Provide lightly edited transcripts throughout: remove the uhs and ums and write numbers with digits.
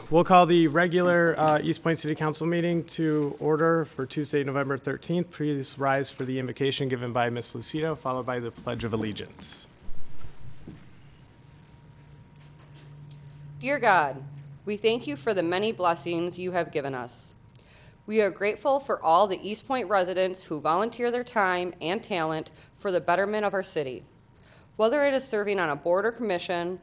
We'll call the regular Eastpointe City Council meeting to order for Tuesday, November 13th. Please rise for the invocation given by Ms. Lucido, followed by the Pledge of Allegiance. Dear God, we thank you for the many blessings you have given us. We are grateful for all the Eastpointe residents who volunteer their time and talent for the betterment of our city. Whether it is serving on a board or commission,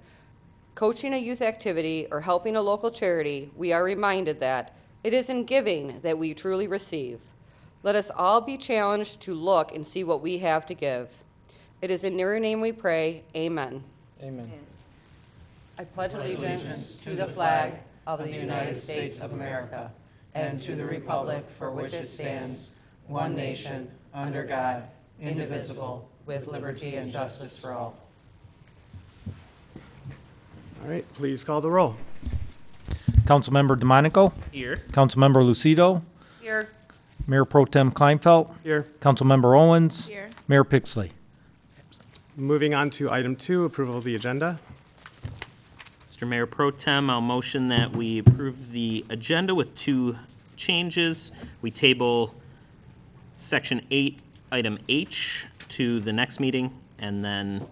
coaching a youth activity, or helping a local charity, we are reminded that it is in giving that we truly receive. Let us all be challenged to look and see what we have to give. It is in your name we pray. Amen. Amen. I pledge allegiance to the flag of the United States of America and to the republic for which it stands, one nation, under God, indivisible, with liberty and justice for all. All right, please call the roll. Councilmember DeMonico. Here. Councilmember Lucido. Here. Mayor Pro Tem Kleinfeld. Here. Councilmember Owens. Here. Mayor Pixley. Moving on to item 2, approval of the agenda. Mr. Mayor Pro Tem, I'll motion that we approve the agenda with 2 changes. We table Section 8, Item H to the next meeting, and then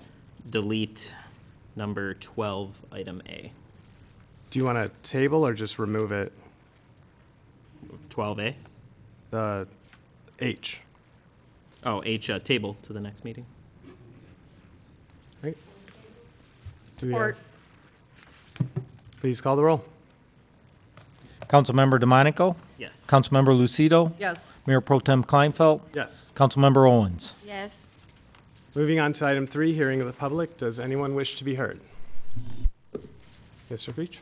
delete number 12, Item A. Do you want to table or just remove it? 12A? H. Oh, H, table to the next meeting. Right. Do we Support. Please call the roll. Councilmember DeMonico. Yes. Councilmember Lucido. Yes. Mayor Pro Tem Kleinfeld. Yes. Councilmember Owens. Yes. Moving on to item 3, hearing of the public. Does anyone wish to be heard? Mr. Creech?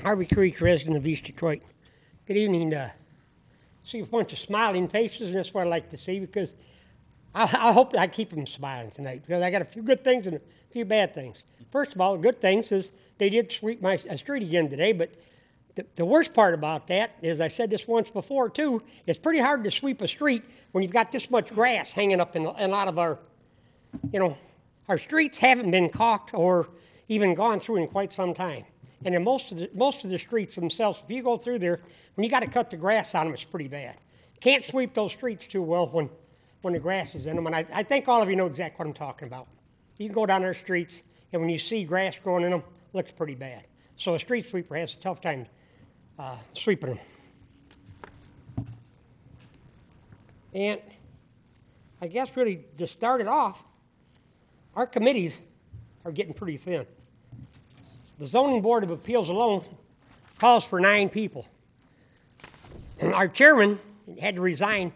Harvey Creek, resident of East Detroit. Good evening. See a bunch of smiling faces, and that's what I like to see, because I hope I keep them smiling tonight, because I got a few good things and a few bad things. First of all, the good things is they did sweep my street again today, but the worst part about that is, I said this once before too, it's pretty hard to sweep a street when you've got this much grass hanging up in a lot of our streets haven't been caulked or even gone through in quite some time. And in most of the streets themselves, if you go through there, when you got to cut the grass on them, it's pretty bad. Can't sweep those streets too well when the grass is in them. And I think all of you know exactly what I'm talking about. You can go down our streets, and when you see grass growing in them, it looks pretty bad. So a street sweeper has a tough time sweeping them. And I guess really to start it off, our committees are getting pretty thin. The Zoning Board of Appeals alone calls for 9 people. Our chairman had to resign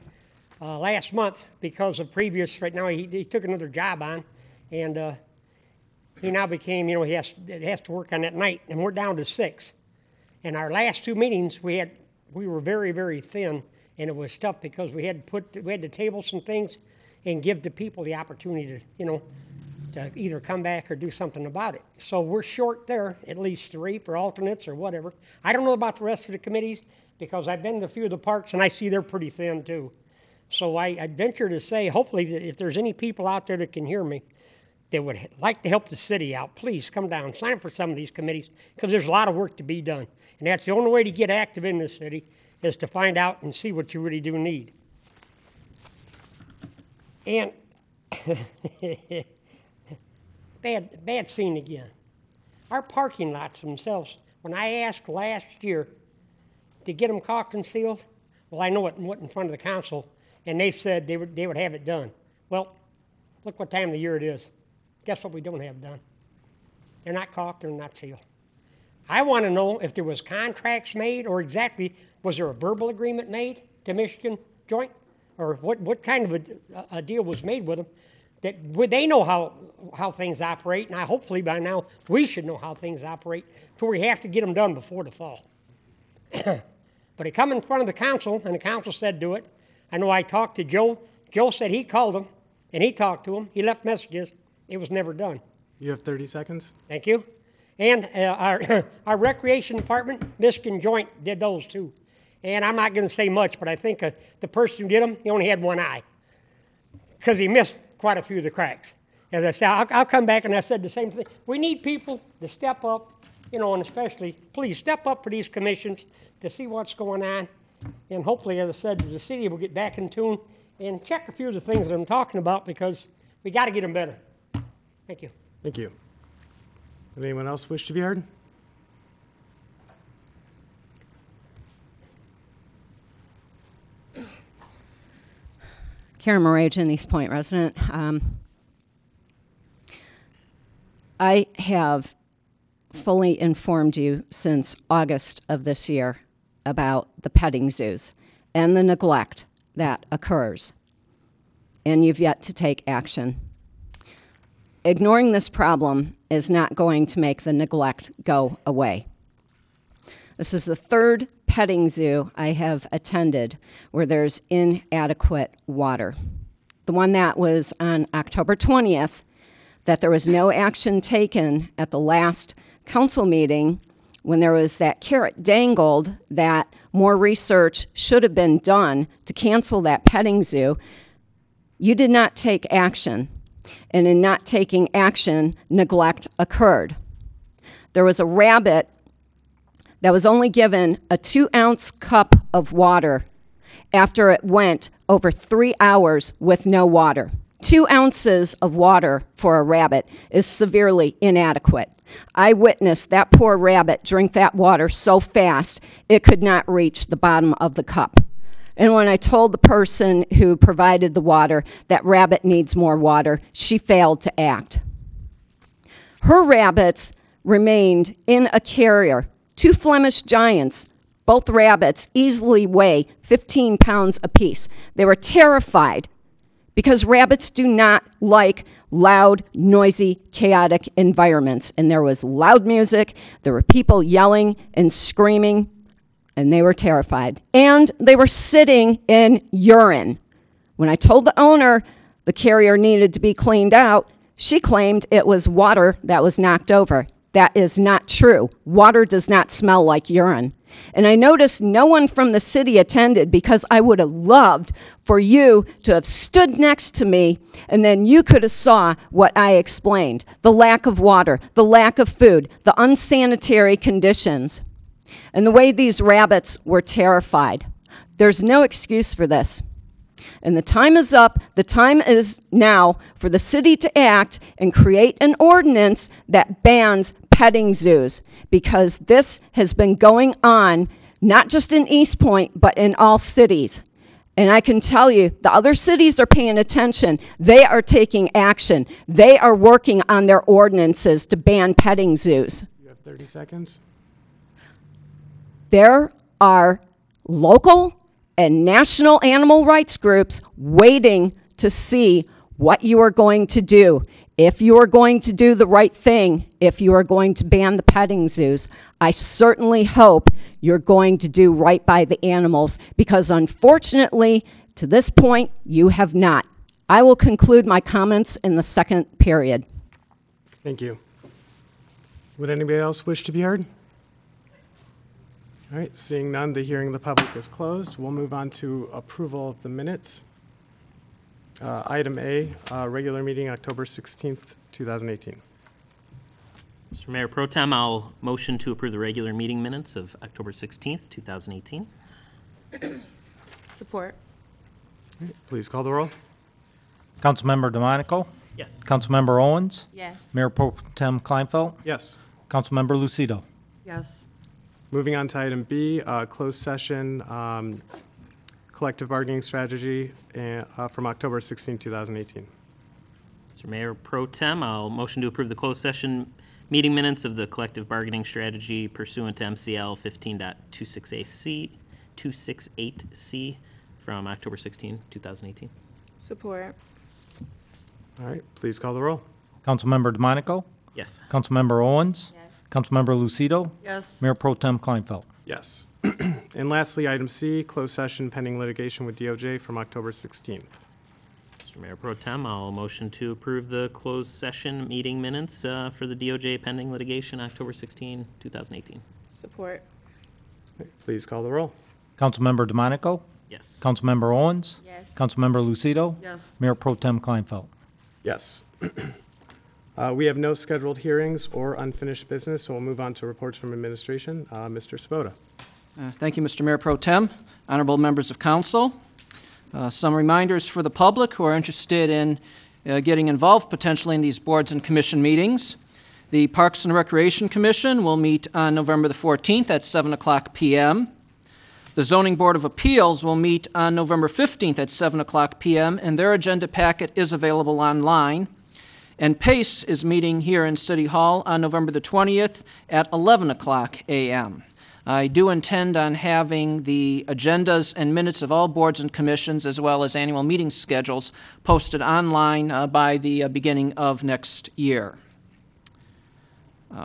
last month because of previous, right now he took another job on, and he now became, he has to work on that night, and we're down to 6. And our last 2 meetings, we were very, very thin, and it was tough because we had to table some things and give the people the opportunity to, to either come back or do something about it. So we're short there, at least 3 for alternates or whatever. I don't know about the rest of the committees because I've been to a few of the parks and I see they're pretty thin too. So I'd venture to say, hopefully, that if there's any people out there that can hear me that would like to help the city out, please come down, sign up for some of these committees, because there's a lot of work to be done. And that's the only way to get active in this city, is to find out and see what you really do need. And bad scene again. Our parking lots themselves, when I asked last year to get them caulked and sealed, well, I know it went in front of the council, and they said they would have it done. Well, look what time of the year it is. Guess what we don't have done? They're not caulked, they're not sealed. I want to know if there was contracts made, or exactly, was there a verbal agreement made to Michigan Joint? Or what kind of a deal was made with them? Would they know how things operate? And hopefully by now we should know how things operate, before we have to get them done before the fall. But it come in front of the council, and the council said do it. I know I talked to Joe. Joe said he called them, and he talked to them. He left messages. It was never done. You have 30 seconds. Thank you. And our recreation department, Michigan Joint, did those too. And I'm not going to say much, but I think the person who did them, he only had one eye, because he missed quite a few of the cracks. As I said, I'll come back and I said the same thing. We need people to step up, you know, and especially, please step up for these commissions to see what's going on. And hopefully, as I said, the city will get back in tune and check a few of the things that I'm talking about because we got to get them better. Thank you. Thank you. Would anyone else wish to be heard? Karen Morajan, Eastpointe resident. I have fully informed you since August of this year about the petting zoos and the neglect that occurs, and you've yet to take action. Ignoring this problem is not going to make the neglect go away. This is the third petting zoo I have attended where there's inadequate water. The one that was on October 20th, that there was no action taken at the last council meeting when there was that carrot dangled that more research should have been done to cancel that petting zoo. You did not take action. And in not taking action, neglect occurred. There was a rabbit that was only given a 2-ounce cup of water after it went over 3 hours with no water. 2 ounces of water for a rabbit is severely inadequate. I witnessed that poor rabbit drink that water so fast it could not reach the bottom of the cup. And when I told the person who provided the water that rabbit needs more water, she failed to act. Her rabbits remained in a carrier. 2 Flemish giants, both rabbits, easily weigh 15 pounds apiece. They were terrified because rabbits do not like loud, noisy, chaotic environments. And there was loud music, there were people yelling and screaming, and they were terrified. And they were sitting in urine. When I told the owner the carrier needed to be cleaned out, she claimed it was water that was knocked over. That is not true. Water does not smell like urine. And I noticed no one from the city attended because I would have loved for you to have stood next to me and then you could have saw what I explained. The lack of water, the lack of food, the unsanitary conditions, and the way these rabbits were terrified. There's no excuse for this. And the time is up. The time is now for the city to act and create an ordinance that bans petting zoos, because this has been going on not just in Eastpointe, but in all cities. And I can tell you, the other cities are paying attention. They are taking action. They are working on their ordinances to ban petting zoos. You have 30 seconds. There are local and national animal rights groups waiting to see what you are going to do. If you are going to do the right thing, if you are going to ban the petting zoos, I certainly hope you're going to do right by the animals, because unfortunately, to this point, you have not. I will conclude my comments in the second period. Thank you. Would anybody else wish to be heard? All right, seeing none, the hearing of the public is closed. We'll move on to approval of the minutes. Item A, regular meeting, October 16th, 2018. Mr. Mayor Pro Tem, I'll motion to approve the regular meeting minutes of October 16th, 2018. Support. Please call the roll. Councilmember DeMonico, Yes. Councilmember Owens, Yes. Mayor Pro Tem Kleinfeld, Yes. Councilmember Lucido. Yes. Moving on to item B, closed session, collective bargaining strategy from October 16, 2018. Mr. Mayor Pro Tem, I'll motion to approve the closed session meeting minutes of the collective bargaining strategy pursuant to MCL 15.268C from October 16, 2018. Support. All right, please call the roll. Councilmember DeMonico, Yes. Councilmember Owens, Yes. Councilmember Lucido, Yes. Mayor Pro Tem Kleinfeld. Yes. And lastly, item C, closed session pending litigation with DOJ from October 16th. Mr. Mayor Pro Tem, I'll motion to approve the closed session meeting minutes for the DOJ pending litigation, October 16, 2018. Support. Please call the roll. Councilmember DeMonico, Yes. Councilmember Owens, Yes. Councilmember Lucido, Yes. Mayor Pro Tem Kleinfeld. Yes. We have no scheduled hearings or unfinished business, so we'll move on to reports from administration. Mr. Svoboda. Thank you, Mr. Mayor Pro Tem, honorable members of council. Some reminders for the public who are interested in getting involved potentially in these boards and commission meetings. The Parks and Recreation Commission will meet on November the 14th at 7 o'clock p.m. The Zoning Board of Appeals will meet on November 15th at 7 o'clock p.m., and their agenda packet is available online. And PACE is meeting here in City Hall on November the 20th at 11 o'clock a.m. I do intend on having the agendas and minutes of all boards and commissions, as well as annual meeting schedules, posted online by the beginning of next year.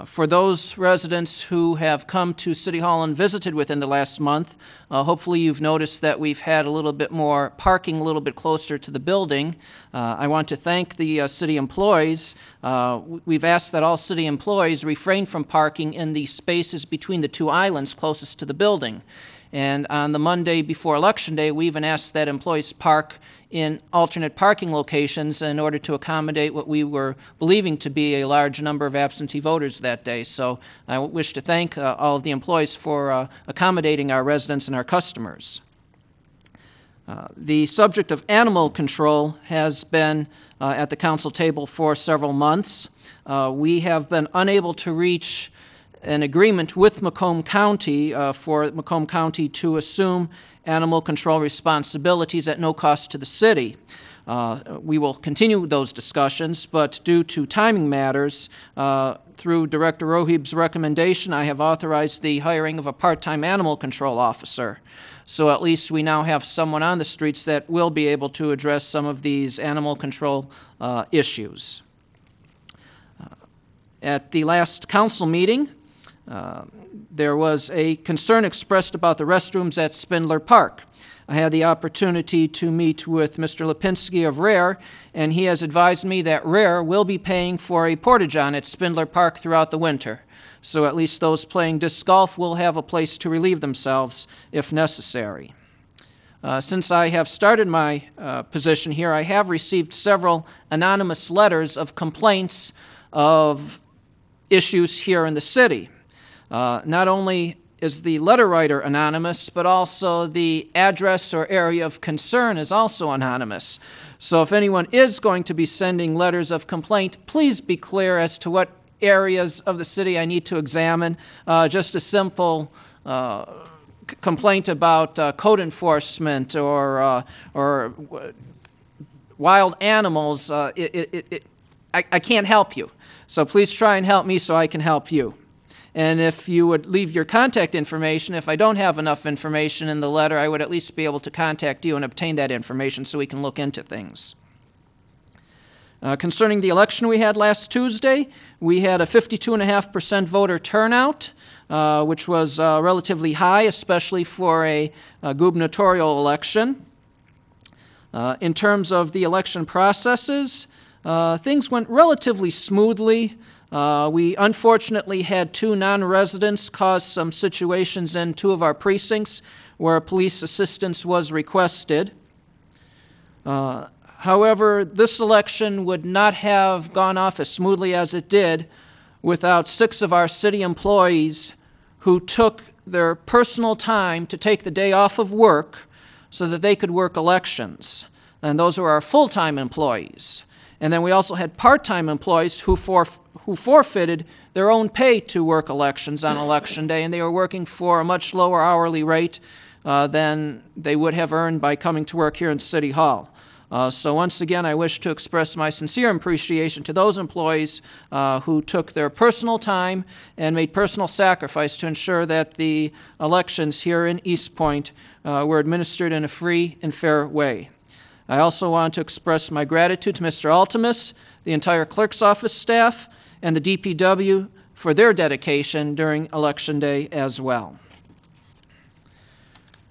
For those residents who have come to City Hall and visited within the last month, hopefully you've noticed that we've had a little bit more parking a little bit closer to the building. I want to thank the city employees. We've asked that all city employees refrain from parking in the spaces between the two islands closest to the building. And on the Monday before Election Day, we even asked that employees park in alternate parking locations in order to accommodate what we were believing to be a large number of absentee voters that day. So I wish to thank all of the employees for accommodating our residents and our customers. The subject of animal control has been at the council table for several months. We have been unable to reach an agreement with Macomb County for Macomb County to assume animal control responsibilities at no cost to the city. We will continue those discussions, but due to timing matters, through Director Rohib's recommendation, I have authorized the hiring of a part-time animal control officer. So at least we now have someone on the streets that will be able to address some of these animal control issues. At the last council meeting, there was a concern expressed about the restrooms at Spindler Park. I had the opportunity to meet with Mr. Lipinski of Rare, and he has advised me that Rare will be paying for a porta-john at Spindler Park throughout the winter. So at least those playing disc golf will have a place to relieve themselves if necessary. Since I have started my position here, I have received several anonymous letters of complaints of issues here in the city. Not only is the letter writer anonymous, but also the address or area of concern is also anonymous. So if anyone is going to be sending letters of complaint, please be clear as to what areas of the city I need to examine. Just a simple complaint about code enforcement or wild animals, I can't help you. So please try and help me so I can help you. And if you would leave your contact information, if I don't have enough information in the letter, I would at least be able to contact you and obtain that information so we can look into things. Concerning the election we had last Tuesday, we had a 52.5% voter turnout, which was relatively high, especially for a gubernatorial election. In terms of the election processes, things went relatively smoothly. We unfortunately had two non-residents cause some situations in two of our precincts where police assistance was requested. However, this election would not have gone off as smoothly as it did without 6 of our city employees who took their personal time to take the day off of work so that they could work elections. And those were our full-time employees. And then we also had part-time employees who forfeited their own pay to work elections on Election Day, and they were working for a much lower hourly rate than they would have earned by coming to work here in City Hall. So once again, I wish to express my sincere appreciation to those employees who took their personal time and made personal sacrifice to ensure that the elections here in Eastpointe were administered in a free and fair way. I also want to express my gratitude to Mr. Altimus, the entire clerk's office staff, and the DPW for their dedication during Election Day as well.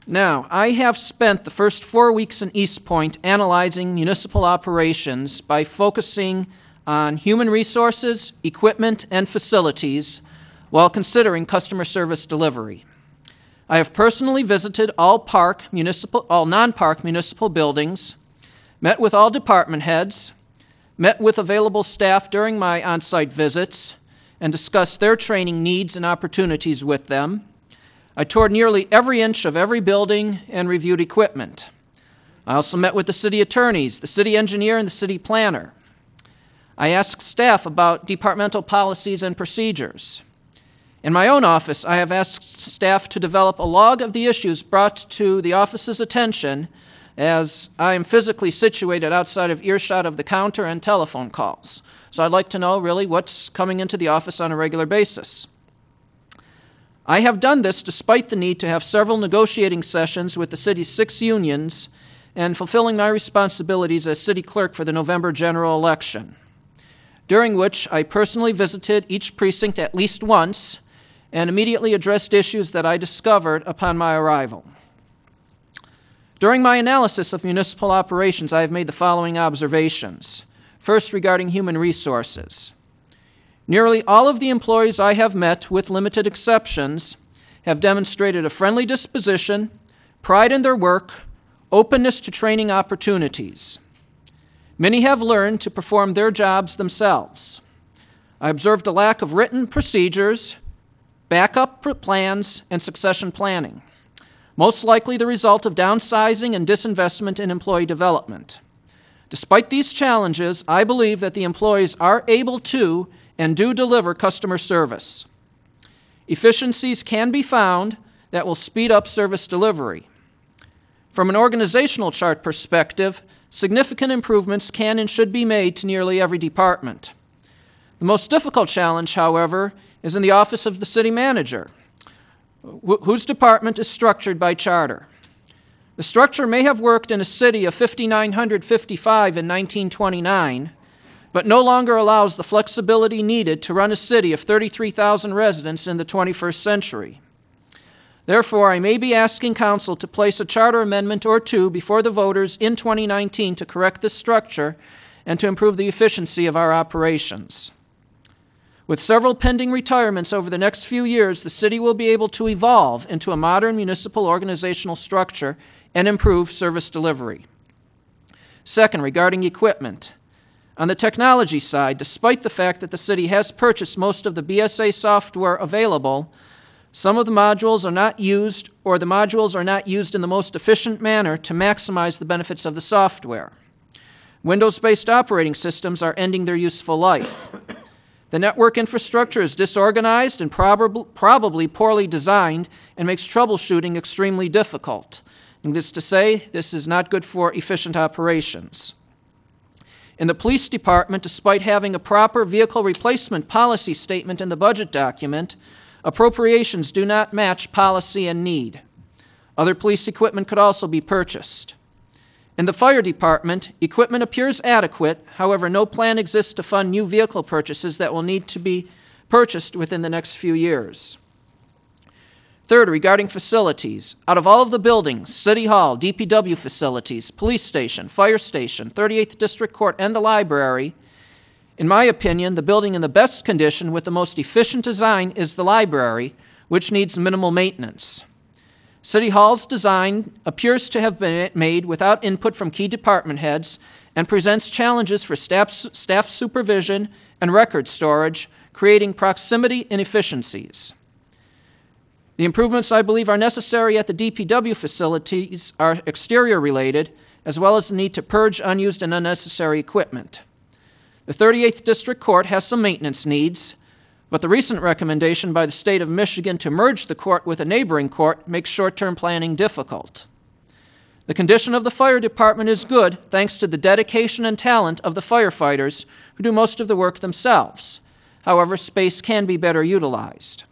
Now, I have spent the first 4 weeks in Eastpointe analyzing municipal operations by focusing on human resources, equipment, and facilities while considering customer service delivery. I have personally visited all non-park municipal buildings, met with all department heads, met with available staff during my on-site visits, and discussed their training needs and opportunities with them. I toured nearly every inch of every building and reviewed equipment. I also met with the city attorneys, the city engineer, and the city planner. I asked staff about departmental policies and procedures. In my own office, I have asked staff to develop a log of the issues brought to the office's attention, as I am physically situated outside of earshot of the counter and telephone calls. So I'd like to know really what's coming into the office on a regular basis. I have done this despite the need to have several negotiating sessions with the city's 6 unions and fulfilling my responsibilities as city clerk for the November general election, during which I personally visited each precinct at least once and immediately addressed issues that I discovered upon my arrival. During my analysis of municipal operations, I have made the following observations. First, regarding human resources. Nearly all of the employees I have met, with limited exceptions, have demonstrated a friendly disposition, pride in their work, openness to training opportunities. Many have learned to perform their jobs themselves. I observed a lack of written procedures, backup plans, and succession planning, most likely the result of downsizing and disinvestment in employee development. Despite these challenges, I believe that the employees are able to and do deliver customer service. Efficiencies can be found that will speed up service delivery. From an organizational chart perspective, significant improvements can and should be made to nearly every department. The most difficult challenge, however, is in the office of the city manager, whose department is structured by charter. The structure may have worked in a city of 5,955 in 1929, but no longer allows the flexibility needed to run a city of 33,000 residents in the 21st century. Therefore, I may be asking Council to place a charter amendment or two before the voters in 2019 to correct this structure and to improve the efficiency of our operations. With several pending retirements over the next few years, the city will be able to evolve into a modern municipal organizational structure and improve service delivery. Second, regarding equipment. On the technology side, despite the fact that the city has purchased most of the BSA software available, some of the modules are not used, or the modules are not used in the most efficient manner to maximize the benefits of the software. Windows-based operating systems are ending their useful life. The network infrastructure is disorganized and probably poorly designed and makes troubleshooting extremely difficult. Needless to say, this is not good for efficient operations. In the police department, despite having a proper vehicle replacement policy statement in the budget document, appropriations do not match policy and need. Other police equipment could also be purchased. In the fire department, equipment appears adequate. However, no plan exists to fund new vehicle purchases that will need to be purchased within the next few years. Third, regarding facilities. Out of all of the buildings, City Hall, DPW facilities, police station, fire station, 38th District Court, and the library, in my opinion, the building in the best condition with the most efficient design is the library, which needs minimal maintenance. City Hall's design appears to have been made without input from key department heads and presents challenges for staff supervision and record storage, creating proximity inefficiencies. The improvements I believe are necessary at the DPW facilities are exterior related, as well as the need to purge unused and unnecessary equipment. The 38th District Court has some maintenance needs, but the recent recommendation by the state of Michigan to merge the court with a neighboring court makes short-term planning difficult. The condition of the fire department is good thanks to the dedication and talent of the firefighters who do most of the work themselves. However, space can be better utilized.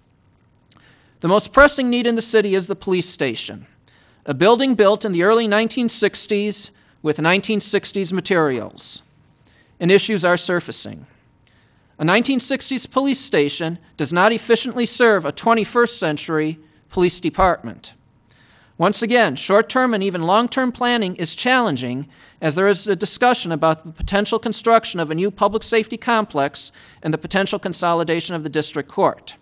The most pressing need in the city is the police station, a building built in the early 1960s with 1960s materials, and issues are surfacing. A 1960s police station does not efficiently serve a 21st century police department. Once again, short-term and even long-term planning is challenging, as there is a discussion about the potential construction of a new public safety complex and the potential consolidation of the district court.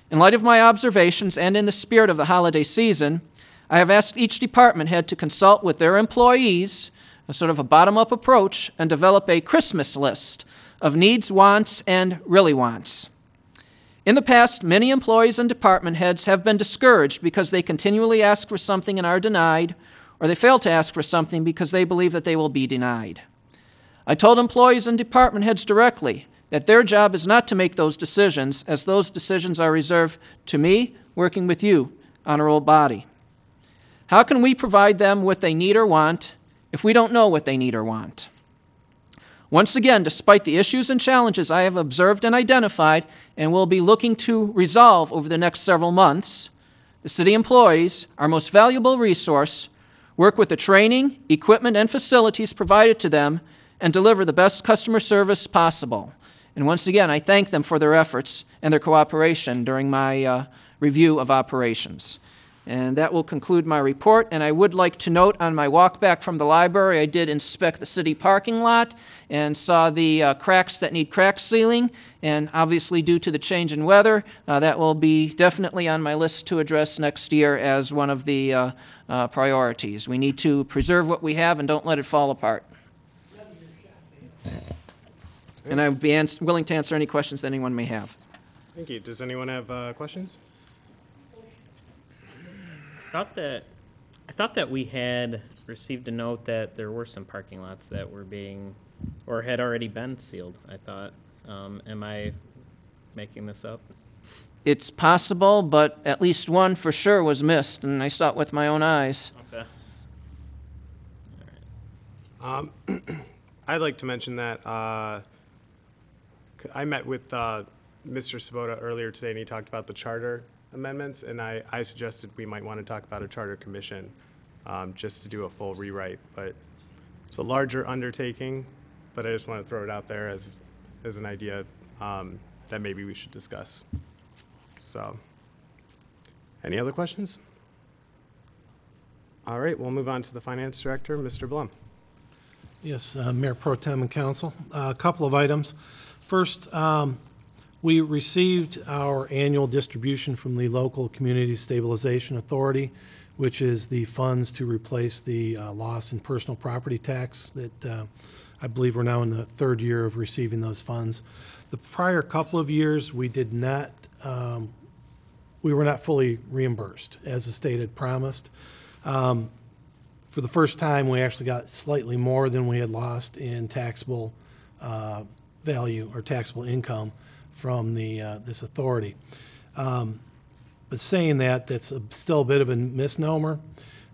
In light of my observations and in the spirit of the holiday season, I have asked each department head to consult with their employees a sort of a bottom-up approach and develop a Christmas list of needs, wants, and really wants. In the past, many employees and department heads have been discouraged because they continually ask for something and are denied, or they fail to ask for something because they believe that they will be denied. I told employees and department heads directly that their job is not to make those decisions, as those decisions are reserved to me, working with you, honorable body. How can we provide them what they need or want if we don't know what they need or want? Once again, despite the issues and challenges I have observed and identified and will be looking to resolve over the next several months, the city employees, our most valuable resource, work with the training, equipment, and facilities provided to them and deliver the best customer service possible. And once again, I thank them for their efforts and their cooperation during my review of operations. And that will conclude my report. And I would like to note, on my walk back from the library, I did inspect the city parking lot and saw the cracks that need crack sealing. And obviously, due to the change in weather, that will be definitely on my list to address next year as one of the priorities. We need to preserve what we have and don't let it fall apart. And I would be willing to answer any questions that anyone may have. Thank you. Does anyone have questions? I thought that we had received a note that there were some parking lots that were being, or had already been sealed, I thought. Am I making this up? It's possible, but at least one for sure was missed, and I saw it with my own eyes. Okay. I'd like to mention that I met with Mr. Sabota earlier today, and he talked about the charter amendments, and I suggested we might want to talk about a charter commission just to do a full rewrite. But it's a larger undertaking, but I just want to throw it out there as an idea that maybe we should discuss. So, any other questions? All right, we'll move on to the Finance Director, Mr. Blum. Yes, Mayor Pro Tem and Council. A couple of items. First, we received our annual distribution from the local Community Stabilization Authority, which is the funds to replace the loss in personal property tax that I believe we're now in the third year of receiving those funds. The prior couple of years, we were not fully reimbursed, as the state had promised. For the first time, we actually got slightly more than we had lost in taxable value or taxable income from this authority. But saying that, that's still a bit of a misnomer.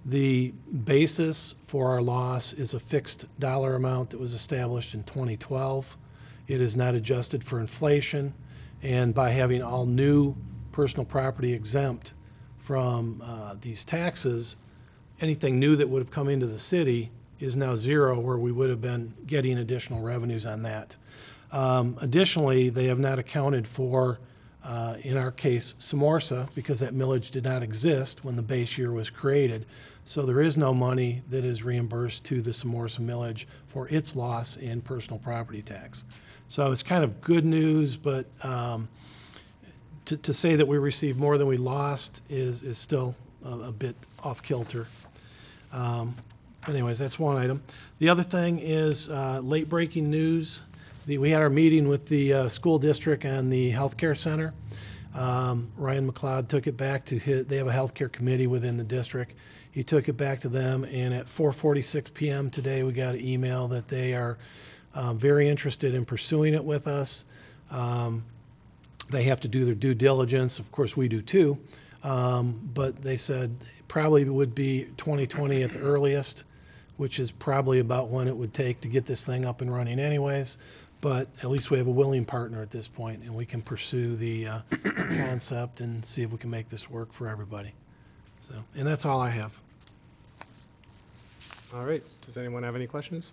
The basis for our loss is a fixed dollar amount that was established in 2012. It is not adjusted for inflation, and by having all new personal property exempt from these taxes, anything new that would have come into the city is now zero, where we would have been getting additional revenues on that. Additionally, they have not accounted for, in our case, Samorsa, because that millage did not exist when the base year was created. So there is no money that is reimbursed to the Samorsa millage for its loss in personal property tax. So it's kind of good news, but to say that we received more than we lost is still a bit off kilter. Anyways, that's one item. The other thing is late breaking news. We had our meeting with the school district and the healthcare center. Ryan McLeod took it back to they have a healthcare committee within the district. He took it back to them, and at 4:46 p.m. today, we got an email that they are very interested in pursuing it with us. They have to do their due diligence. Of course, we do too. But they said probably would be 2020 at the earliest, which is probably about when it would take to get this thing up and running anyways. But at least we have a willing partner at this point, and we can pursue the concept and see if we can make this work for everybody. So, and that's all I have. All right, does anyone have any questions?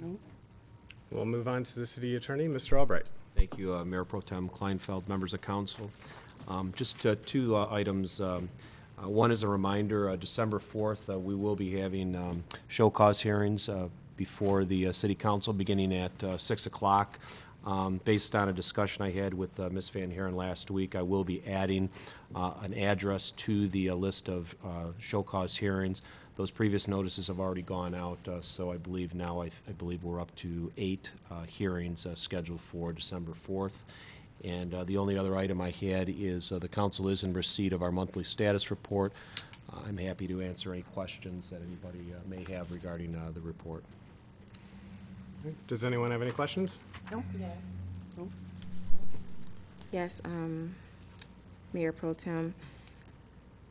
No. We'll move on to the City Attorney, Mr. Albright. Thank you, Mayor Pro Tem Kleinfeld, members of council. Just two items. One is a reminder, December 4th, we will be having show cause hearings before the City Council beginning at 6 o'clock. Based on a discussion I had with Ms. Van Haren last week, I will be adding an address to the list of show cause hearings Those previous notices have already gone out, so I believe now, I believe we're up to 8 hearings scheduled for December 4th. And the only other item I had is the council is in receipt of our monthly status report. I'm happy to answer any questions that anybody may have regarding the report. Does anyone have any questions? Yes, Mayor Pro Tem.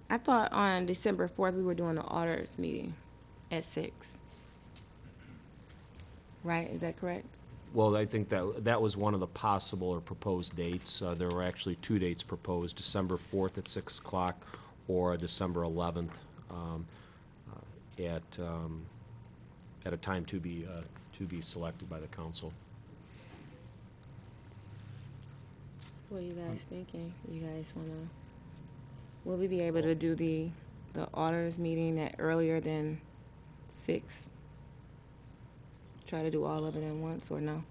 I thought on December 4th we were doing an auditors meeting at 6. Right, is that correct? Well, I think that was one of the possible or proposed dates. There were actually 2 dates proposed, December 4th at 6 o'clock or December 11th at a time to be selected by the council. What are you guys thinking? You guys wanna, will we be able to do the auditors meeting at earlier than 6? Try to do all of it at once, or no?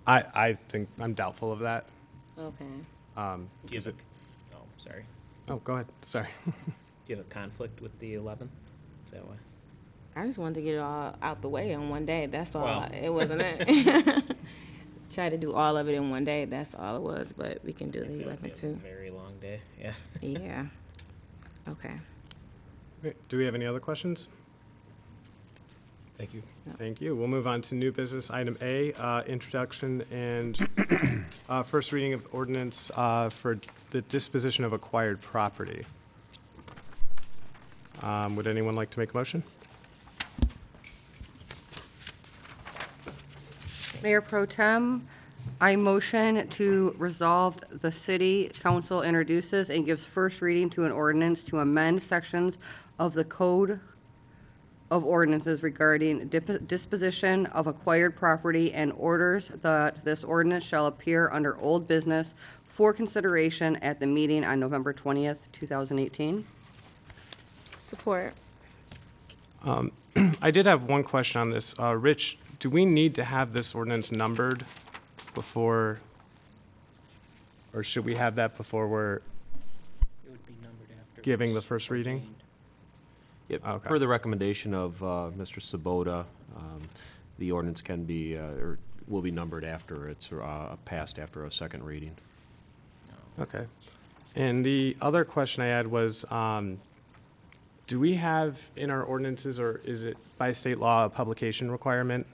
I think I'm doubtful of that. Okay. Is it? Oh, sorry. Oh, go ahead. Sorry. Do you have a conflict with the 11th? Is that why? I just wanted to get it all out the way in one day, that's all. Well. It wasn't it. Try to do all of it in one day, that's all it was, but we can do the 11th too. Very long day, yeah. Yeah. Okay. Okay, do we have any other questions? Thank you. Thank you. We'll move on to new business. Item A, introduction and first reading of ordinance for the disposition of acquired property. Would anyone like to make a motion? Mayor Pro Tem, I motion to resolve the city council introduces and gives first reading to an ordinance to amend sections of the Code of Ordinances regarding disposition of acquired property and orders that this ordinance shall appear under old business for consideration at the meeting on November 20th, 2018. Support. I did have one question on this. Rich, do we need to have this ordinance numbered before, or should we have that before we're It would be numbered after. giving the first reading? Yep. Okay. Per the recommendation of Mr. Sabota, the ordinance can be, or will be numbered after it's passed after a second reading. Okay. And the other question I had was, do we have in our ordinances, or is it by state law, a publication requirement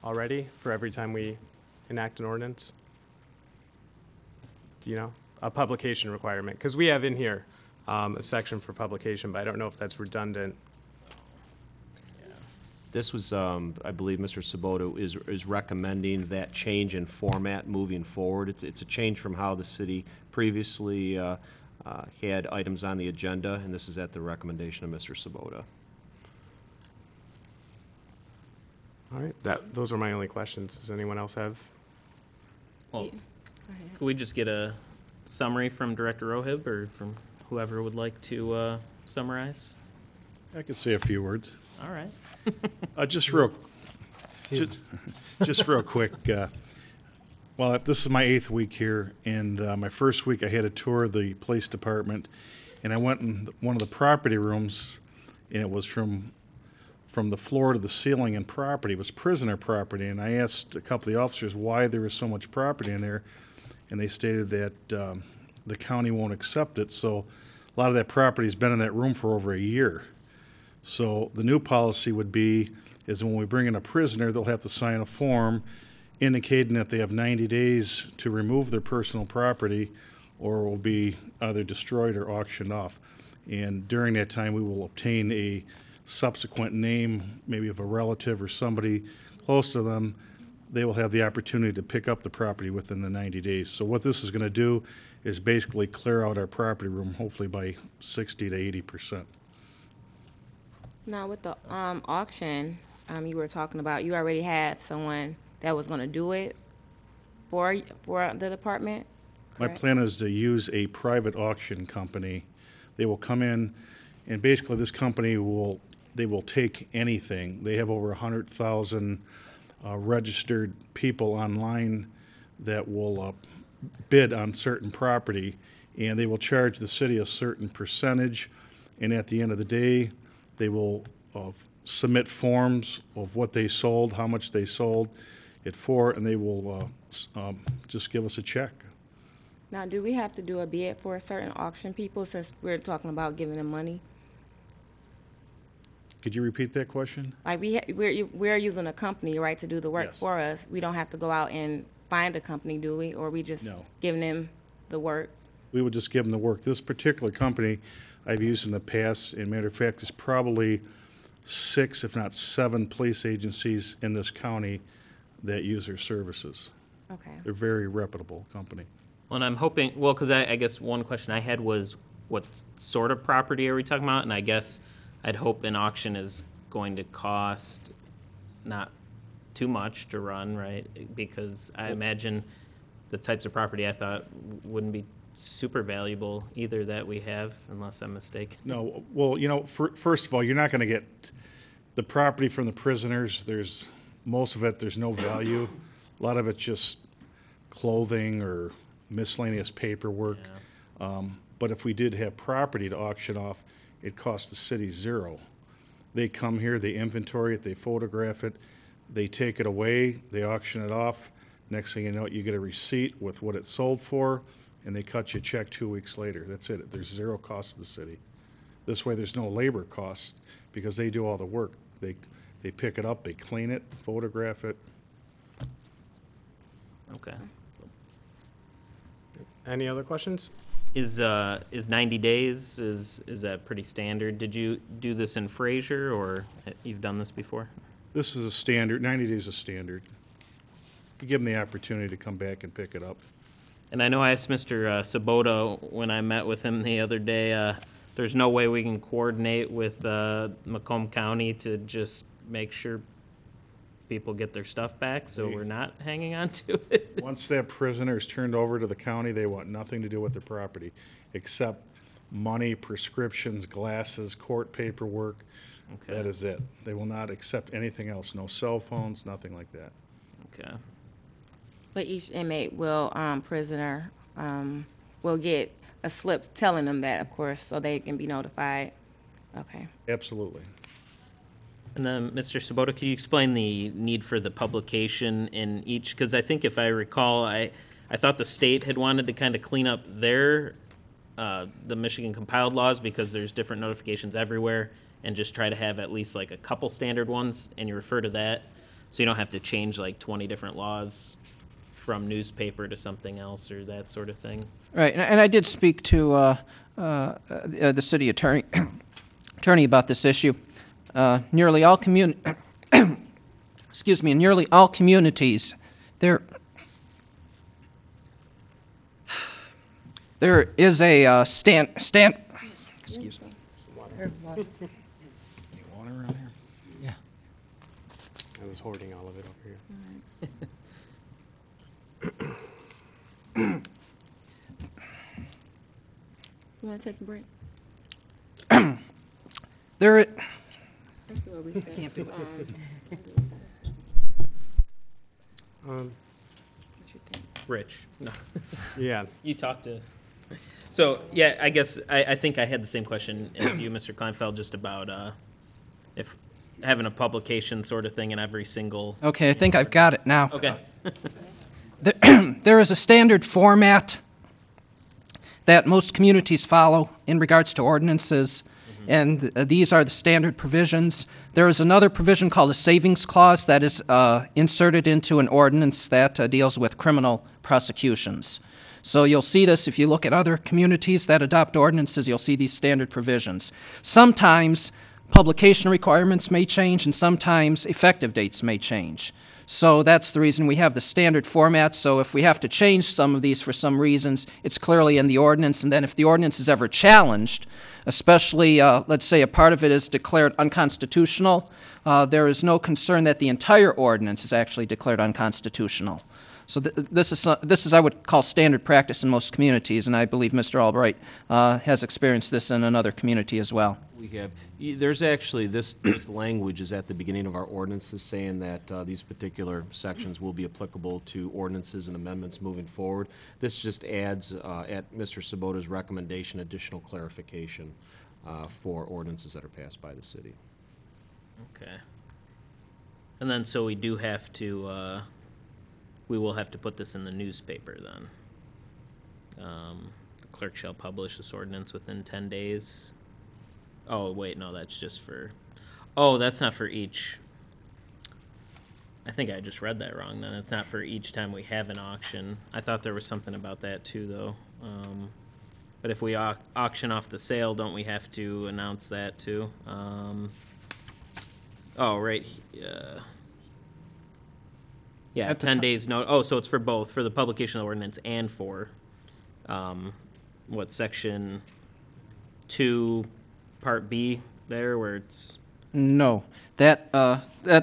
already for every time we enact an ordinance? Do you know? A publication requirement? Because we have in here a section for publication, but I don't know if that's redundant. This was, I believe Mr. Sabota is recommending that change in format moving forward. It's a change from how the city previously had items on the agenda, and this is at the recommendation of Mr. Sabota. All right, those are my only questions. Does anyone else have? Well, could we just get a summary from Director Rohib or from whoever would like to summarize? I could say a few words. All right. Just real quick. Well, this is my 8th week here, and my first week I had a tour of the police department, and I went in one of the property rooms, and it was from the floor to the ceiling and property. It was prisoner property, and I asked a couple of the officers why there was so much property in there, and they stated that the county won't accept it, so a lot of that property has been in that room for over a year. So the new policy would be is when we bring in a prisoner, they'll have to sign a form indicating that they have 90 days to remove their personal property or will be either destroyed or auctioned off. And during that time, we will obtain a subsequent name, maybe of a relative or somebody close to them. They will have the opportunity to pick up the property within the 90 days. So what this is going to do is basically clear out our property room, hopefully by 60 to 80%. Now with the auction, you were talking about, you already have someone that was going to do it for the department? My correct? plan is to use a private auction company. They will come in, and basically this company will take anything. They have over 100,000 registered people online that will bid on certain property, and they will charge the city a certain percentage and at the end of the day, they will submit forms of what they sold, how much they sold it for, and they will just give us a check. Now, do we have to do a bid for a certain auction people since we're talking about giving them money? Could you repeat that question? Like we're using a company, right, to do the work Yes. for us. We don't have to go out and find a company, do we? Or we just No. giving them the work? We would just give them the work. This particular company I've used in the past, and matter of fact, there's probably 6, if not 7 police agencies in this county that use their services. Okay. They're a very reputable company. Well, and I'm hoping, well, because I guess one question I had was, what sort of property are we talking about? And I guess I'd hope an auction is going to cost not too much to run, right? Because I imagine the types of property I thought wouldn't be super valuable either that we have, unless I'm mistaken. No, well, first of all, you're not going to get the property from the prisoners. There's, most of it, there's no value. A lot of it's just clothing or miscellaneous paperwork. Yeah. But if we did have property to auction off, it costs the city zero. They come here, they inventory it, they photograph it, they take it away, they auction it off. Next thing you know, you get a receipt with what it sold for, and they cut you a check 2 weeks later. That's it. There's zero cost to the city. This way, there's no labor cost because they do all the work. They pick it up, they clean it, photograph it. Okay. Any other questions? Is 90 days, is that pretty standard? Did you do this in Fraser, or you've done this before? This is a standard, 90 days is standard. You give them the opportunity to come back and pick it up. And I know I asked Mr. Sabota when I met with him the other day, there's no way we can coordinate with Macomb County to just make sure people get their stuff back, so we're not hanging on to it? Once that prisoner is turned over to the county, they want nothing to do with their property, except money, prescriptions, glasses, court paperwork. Okay. That is it. They will not accept anything else, no cell phones, nothing like that. Okay. But each inmate prisoner will get a slip telling them that, of course, so they can be notified. Okay. Absolutely. And then, Mr. Sabota, could you explain the need for the publication in each? Because I think if I recall, I thought the state had wanted to kind of clean up their, the Michigan compiled laws, because there's different notifications everywhere, and just try to have at least like a couple standard ones, and you refer to that, so you don't have to change like 20 different laws from newspaper to something else or that sort of thing. Right, and I did speak to the city attorney about this issue. Nearly all nearly all communities, there is a stand. Excuse me. Water around here? Yeah. I was hoarding all of it over here. You want to take a break? There. Let's do a reset. Can't do it. Um, What you think? Rich, no. yeah. You talked to, so, yeah, I guess, I think I had the same question as you, Mr. Kleinfeld, just about if having a publication sort of thing in every single, Okay, I think I've got it now. okay. There is a standard format that most communities follow in regards to ordinances, and these are the standard provisions. There is another provision called a savings clause that is inserted into an ordinance that deals with criminal prosecutions. So you'll see this if you look at other communities that adopt ordinances, you'll see these standard provisions. Sometimes publication requirements may change, and sometimes effective dates may change. So that's the reason we have the standard format. So if we have to change some of these for some reasons, it's clearly in the ordinance. And then if the ordinance is ever challenged, especially, let's say a part of it is declared unconstitutional, there is no concern that the entire ordinance is actually declared unconstitutional. So this is, I would call, standard practice in most communities, and I believe Mr. Albright has experienced this in another community as well. We have, there's actually, this language is at the beginning of our ordinances saying that these particular sections will be applicable to ordinances and amendments moving forward. This just adds, at Mr. Sabota's recommendation, additional clarification. for ordinances that are passed by the city. Okay. And then, so we do have to, we will have to put this in the newspaper then. The clerk shall publish this ordinance within 10 days. Oh, wait, no, that's just for, oh, that's not for each. I think I just read that wrong then. It's not for each time we have an auction. I thought there was something about that too, though. But if we auction off the sale, don't we have to announce that too? Oh, right. Yeah, 10 days no. Oh, so it's for both, for the publication of the ordinance and for, section 2, part B there, where it's, No, that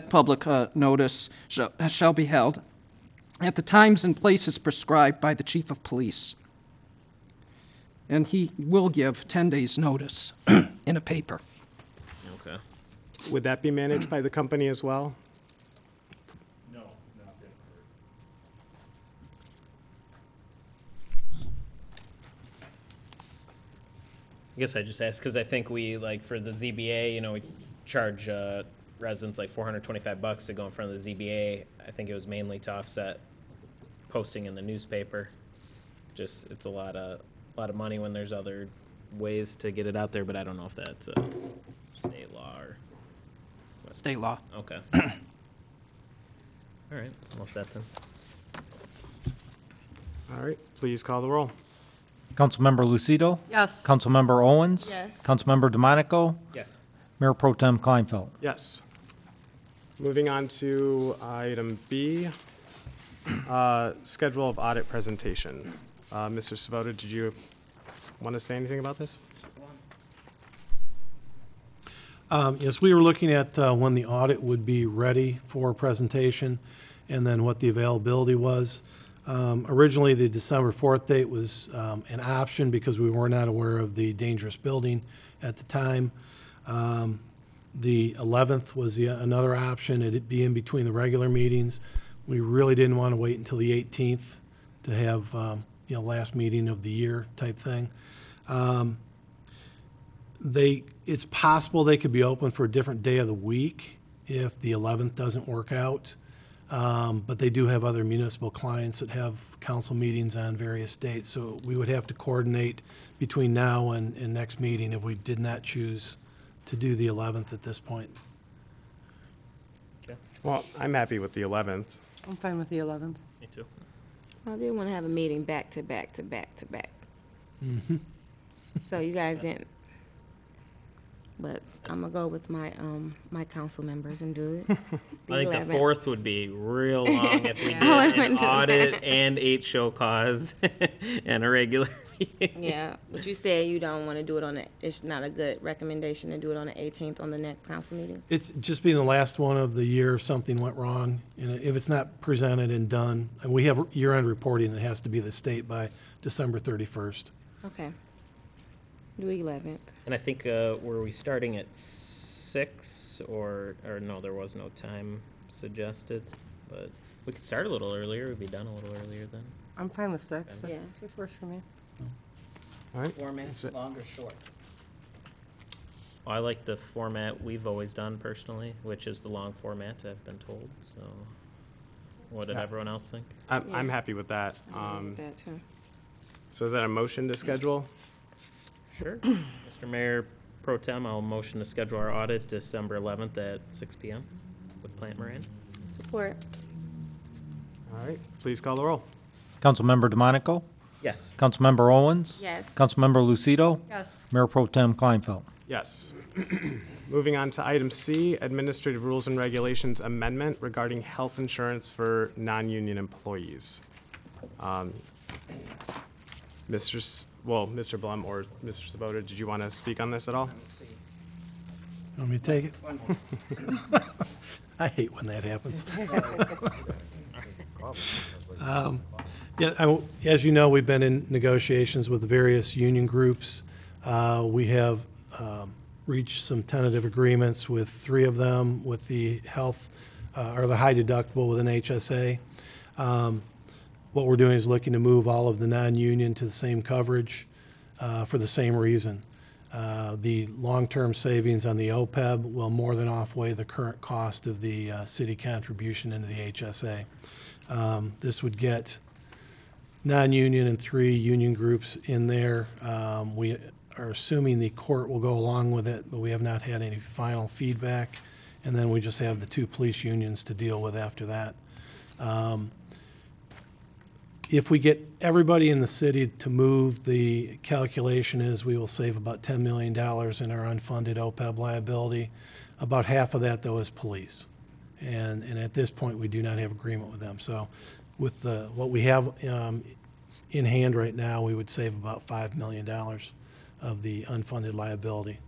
public notice shall be held at the times and places prescribed by the chief of police. And he will give 10 days' notice in a paper. okay. Would that be managed by the company as well? I guess I just asked because I think we, like, for the ZBA, we charge residents like $425 to go in front of the ZBA. I think it was mainly to offset posting in the newspaper. Just, it's a lot of money when there's other ways to get it out there, but I don't know if that's state law or. State law. Okay. All right, all set then. All right, please call the roll. Councilmember Lucido? Yes. Councilmember Owens? Yes. Councilmember DeMonico? Yes. Mayor Pro Tem Kleinfeld? Yes. Moving on to item B, schedule of audit presentation. Mr. Svoboda, did you want to say anything about this? Yes, we were looking at when the audit would be ready for presentation and then what the availability was. Originally, the December 4th date was an option because we were not aware of the dangerous building at the time. The 11th was another option. It'd be in between the regular meetings. We really didn't want to wait until the 18th to have, last meeting of the year type thing. It's possible they could be open for a different day of the week if the 11th doesn't work out. But they do have other municipal clients that have council meetings on various dates, so we would have to coordinate between now and next meeting if we did not choose to do the 11th at this point. Okay. Well, I'm happy with the 11th. I'm fine with the 11th. Me too. I didn't want to have a meeting back to back to back to back. So you guys didn't. But I'm gonna go with my my council members and do it. I think the 11th. 4th would be real long if we did I an wouldn't do audit that. and 8 show cause and a regular meeting. Yeah, but you said you don't want to do it on it's not a good recommendation to do it on the 18th on the next council meeting. It's just being the last one of the year if something went wrong, and if it's not presented and done, and we have year-end reporting that has to be the state by December 31st. Okay. Do 11th. And I think, were we starting at 6 or no, there was no time suggested, but we could start a little earlier, we'd be done a little earlier then. I'm fine with 6. Yeah. 6 works for me. All right. 4 minutes, That's it. long or short? I like the format we've always done personally, which is the long format, I've been told, so what did Yeah. everyone else think? I'm happy with that. That too. So is that a motion to schedule? Sure. Mr. Mayor Pro Tem, I'll motion to schedule our audit December 11th at 6 PM with Plant Moran. Support. All right, please call the roll. Councilmember DeMonico? Yes. Councilmember Owens? Yes. Councilmember Lucido? Yes. Mayor Pro Tem Kleinfeld? Yes. Moving on to item C, Administrative Rules and Regulations Amendment regarding health insurance for non-union employees. Mr. Blum or Mr. Svoboda, did you want to speak on this at all? Want me to take it? I hate when that happens. As you know, we've been in negotiations with the various union groups. We have reached some tentative agreements with 3 of them with the health, or the high deductible with an HSA. What we're doing is looking to move all of the non-union to the same coverage for the same reason. The long-term savings on the OPEB will more than outweigh the current cost of the city contribution into the HSA. This would get non-union and 3 union groups in there. We are assuming the court will go along with it, but we have not had any final feedback. And then we just have the 2 police unions to deal with after that. If we get everybody in the city to move, the calculation is we will save about $10 million in our unfunded OPEB liability. About half of that, though, is police. And at this point, we do not have agreement with them. So with what we have in hand right now, we would save about $5 million of the unfunded liability.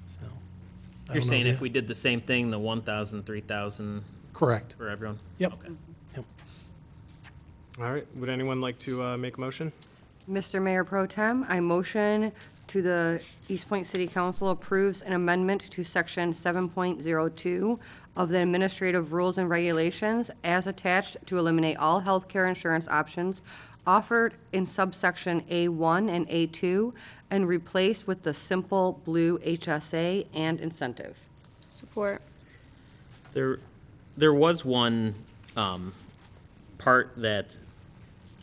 So, I You're don't know saying you- if we did the same thing, the 1,000, 3,000 Correct. for everyone? Yep. Okay. Yep. All right, would anyone like to make a motion? Mr. Mayor Pro Tem, I motion to the Eastpointe City Council approves an amendment to Section 7.02 of the Administrative Rules and Regulations as attached to eliminate all healthcare insurance options offered in subsection A1 and A2 and replace with the simple blue HSA and incentive. Support. There was one part that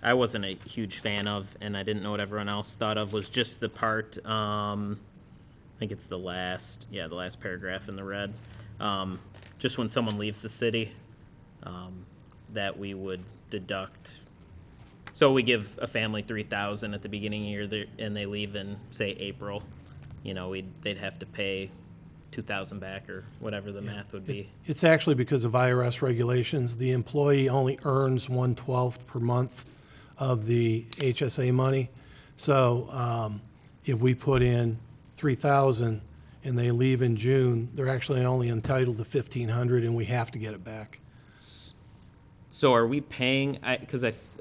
I wasn't a huge fan of, and I didn't know what everyone else thought of, was just the part, I think it's the last paragraph in the red. Just when someone leaves the city, that we would deduct. So we give a family 3,000 at the beginning of the year, and they leave in, say, April. You know, they'd have to pay 2,000 back or whatever the math would be. It's actually because of IRS regulations. The employee only earns 1/12 per month of the HSA money. So if we put in 3,000 and they leave in June, they're actually only entitled to 1,500 and we have to get it back. So are we paying,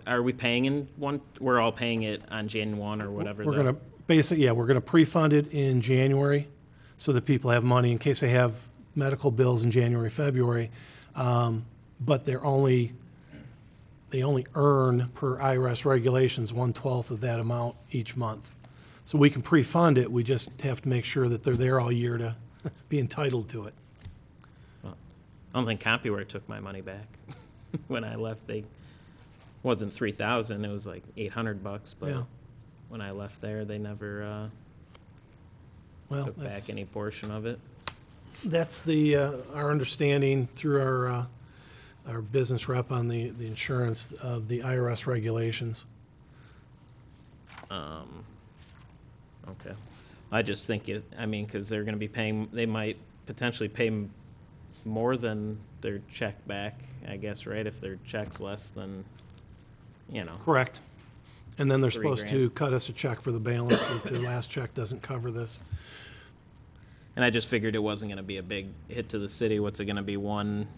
are we paying in one, we're all paying it on Jan 1 or whatever? We're going to we're going to pre-fund it in January so that people have money in case they have medical bills in January, February. But they only earn, per IRS regulations, 1/12 of that amount each month. So we can pre-fund it, we just have to make sure that they're there all year to be entitled to it. I don't think CompuWare took my money back. When I left, wasn't 3,000, it was like $800, but Yeah. when I left there, they never Well, took back any portion of it. that's our understanding through our business rep on the insurance of the IRS regulations. Okay. I just think because they're gonna be paying, they might potentially pay more than their check back, I guess, right? If their check's less than, Correct. And then they're $3 supposed to cut us a check for the balance if their last check doesn't cover this. And I just figured it wasn't gonna be a big hit to the city. What's it gonna be, it's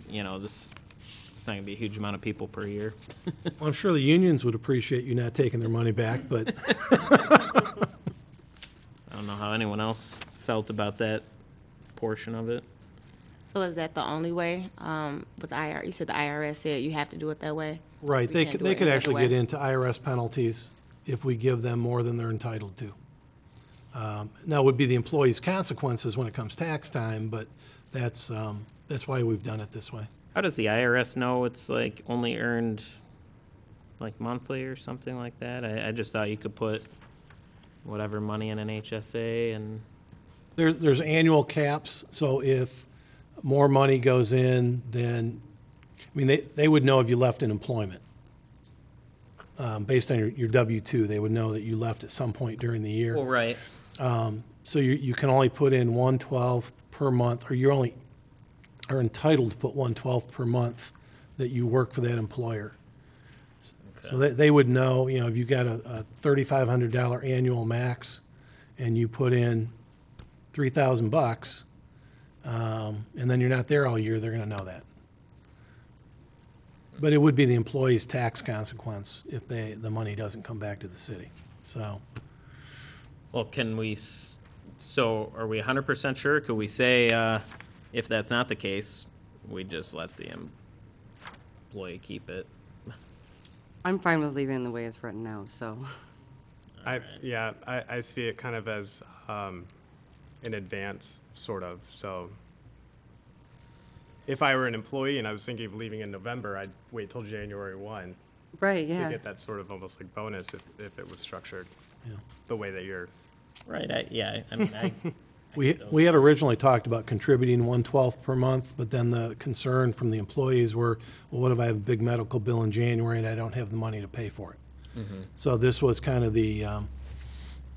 not gonna be a huge amount of people per year. Well, I'm sure the unions would appreciate you not taking their money back, but I don't know how anyone else felt about that portion of it. So is that the only way? With you said the IRS said you have to do it that way? right, We they can't could, do they it could any other actually way? get into IRS penalties if we give them more than they're entitled to. Now, it would be the employee's consequences when it comes tax time, but that's why we've done it this way. How does the IRS know it's like only earned like monthly or something like that? I just thought you could put whatever money in an HSA and, There's annual caps, so if more money goes in, then, they would know if you left in employment. Based on your W-2, they would know that you left at some point during the year. well, right. So you can only put in 1/12 per month, or you only are entitled to put 1/12 per month that you work for that employer. So they would know, if you got a $3,500 annual max and you put in $3,000, and then you're not there all year, they're going to know that. But it would be the employee's tax consequence if the money doesn't come back to the city. So, Well, so are we 100% sure? Could we say, if that's not the case, we just let the employee keep it? I'm fine with leaving it the way it's written now, so. All I see it kind of as in advance, sort of. So if I were an employee and I was thinking of leaving in November, I'd wait till January 1 Right, to yeah. get that sort of almost like bonus if it was structured the way that you're. Right, I mean, We had originally talked about contributing 1/12 per month, but then the concern from the employees were, well, what if I have a big medical bill in January and I don't have the money to pay for it? So this was kind of the,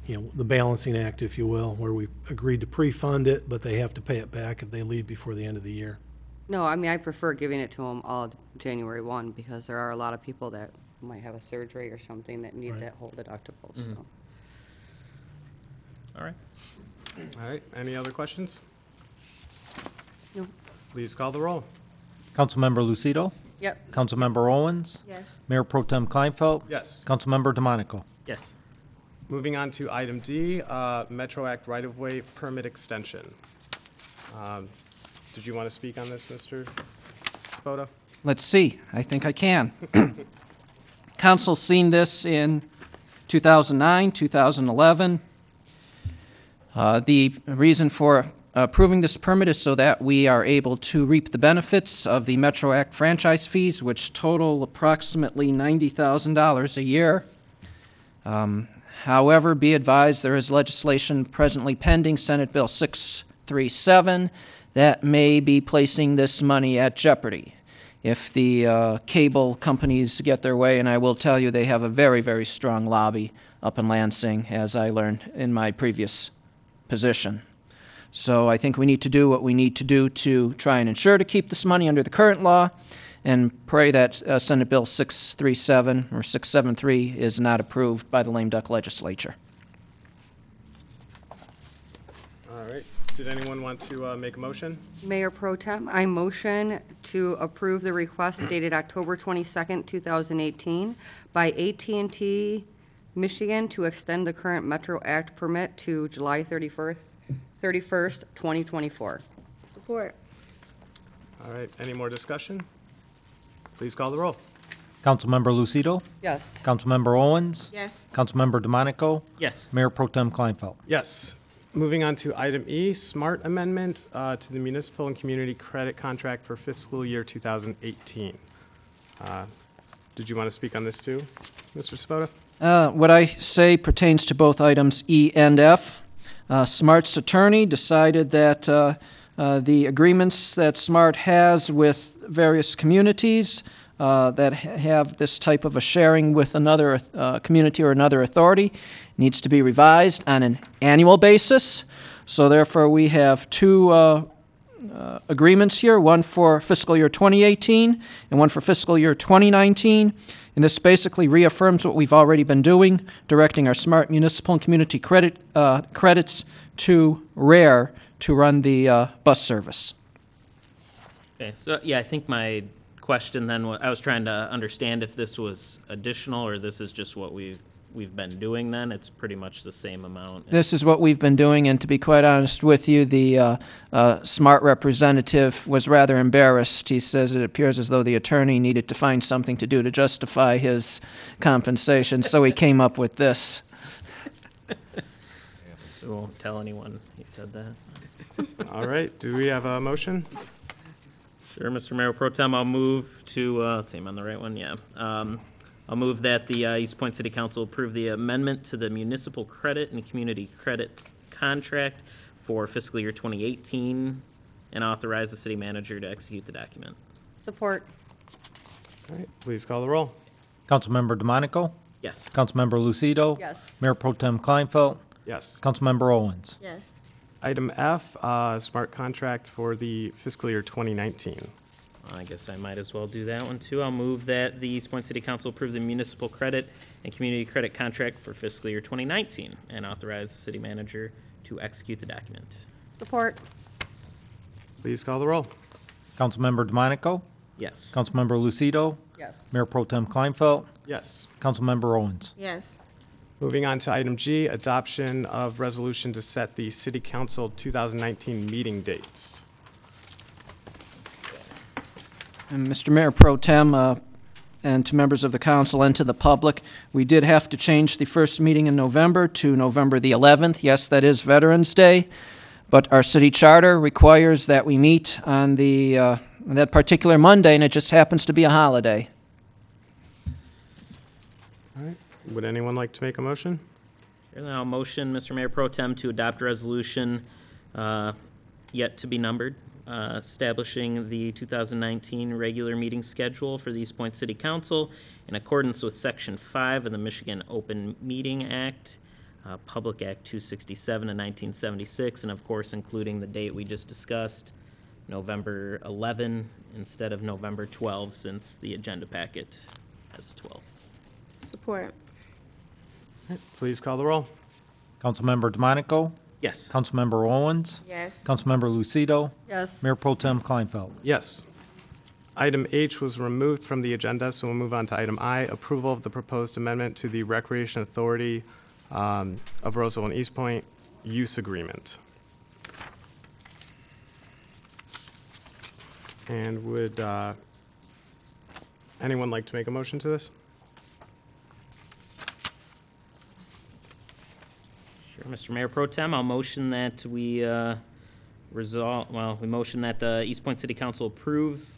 the balancing act, if you will, where we agreed to pre-fund it, but they have to pay it back if they leave before the end of the year. No, I mean, I prefer giving it to them all January 1 because there are a lot of people that might have a surgery or something that need Right. that whole deductible, so. all right. All right, any other questions? No. Please call the roll. Councilmember Lucido? Yep, Councilmember Owens? Yes. Mayor Pro Tem Kleinfeld? Yes. Councilmember DeMonico? Yes. Moving on to item D, Metro Act right-of-way permit extension. Did you want to speak on this, Mr. Spoda? Let's see, I think I can. Council's seen this in 2009, 2011. The reason for approving this permit is so that we are able to reap the benefits of the Metro Act franchise fees, which total approximately $90,000 a year. However, be advised, there is legislation presently pending, Senate Bill 637, that may be placing this money at jeopardy if the cable companies get their way, and I will tell you they have a very, very strong lobby up in Lansing, as I learned in my previous position. So I think we need to do what we need to do to try and ensure to keep this money under the current law, and pray that Senate Bill 637 or 673 is not approved by the lame duck legislature. All right, did anyone want to make a motion? Mayor Pro Tem, I motion to approve the request dated October 22nd, 2018 by AT&T Michigan to extend the current Metro Act permit to July 31st, 2024. Support. All right, any more discussion? Please call the roll. Councilmember Lucido? Yes. Councilmember Owens? Yes. Councilmember DeMonico? Yes. Mayor Pro Tem Kleinfeld? Yes. Moving on to item E, smart amendment to the municipal and community credit contract for fiscal year 2018. Did you want to speak on this too, Mr. Spoda? What I say pertains to both items E and F. Smart's attorney decided that the agreements that Smart has with various communities that have this type of a sharing with another community or another authority needs to be revised on an annual basis. So therefore, we have two agreements here, one for fiscal year 2018 and one for fiscal year 2019. And this basically reaffirms what we've already been doing, directing our Smart municipal and community credits to RARE to run the bus service. Okay, so, yeah, I think my question then, I was trying to understand if this was additional or this is just what we've been doing then. It's pretty much the same amount. This is what we've been doing, and to be quite honest with you, the Smart representative was rather embarrassed. He says it appears as though the attorney needed to find something to do to justify his compensation, so he came up with this. So we won't tell anyone he said that. All right, do we have a motion? Sure, Mr. Mayor Pro Tem, I'll move to, let's see, I'm on the right one, yeah. I'll move that the Eastpointe City Council approve the amendment to the municipal credit and community credit contract for fiscal year 2018 and authorize the city manager to execute the document. Support. All right, please call the roll. Councilmember DeMonico? Yes. Councilmember Lucido? Yes. Mayor Pro Tem Kleinfeld? Yes. Councilmember Owens? Yes. Item F, smart contract for the fiscal year 2019. I guess I might as well do that one too. I'll move that the Eastpointe City Council approve the municipal credit and community credit contract for fiscal year 2019 and authorize the city manager to execute the document. Support. Please call the roll. Councilmember DeMonico? Yes. Councilmember Lucido? Yes. Mayor Pro Tem Kleinfeld? Yes. Councilmember Owens? Yes. Moving on to item G, adoption of resolution to set the city council 2019 meeting dates. And Mr. Mayor Pro Tem, and to members of the council and to the public. We did have to change the first meeting in November to November the 11th. Yes, that is Veterans Day, but our city charter requires that we meet on that particular Monday, and it just happens to be a holiday. Would anyone like to make a motion? Here now, motion, Mr. Mayor Pro Tem, to adopt resolution yet to be numbered, establishing the 2019 regular meeting schedule for the Eastpointe City Council in accordance with Section 5 of the Michigan Open Meeting Act, Public Act 267 of 1976, and of course including the date we just discussed, November 11 instead of November 12, since the agenda packet has 12. Support. Please call the roll. Councilmember DeMonico, Yes. Councilmember Owens, Yes. Councilmember Lucido, Yes. Mayor Pro Tem Kleinfeld. Yes. Item H was removed from the agenda, so we'll move on to item I, approval of the proposed amendment to the Recreation Authority of Roseville and Eastpointe use agreement. And would anyone like to make a motion to this? Sure, Mr. Mayor Pro Tem, I'll motion that we motion that the Eastpointe City Council approve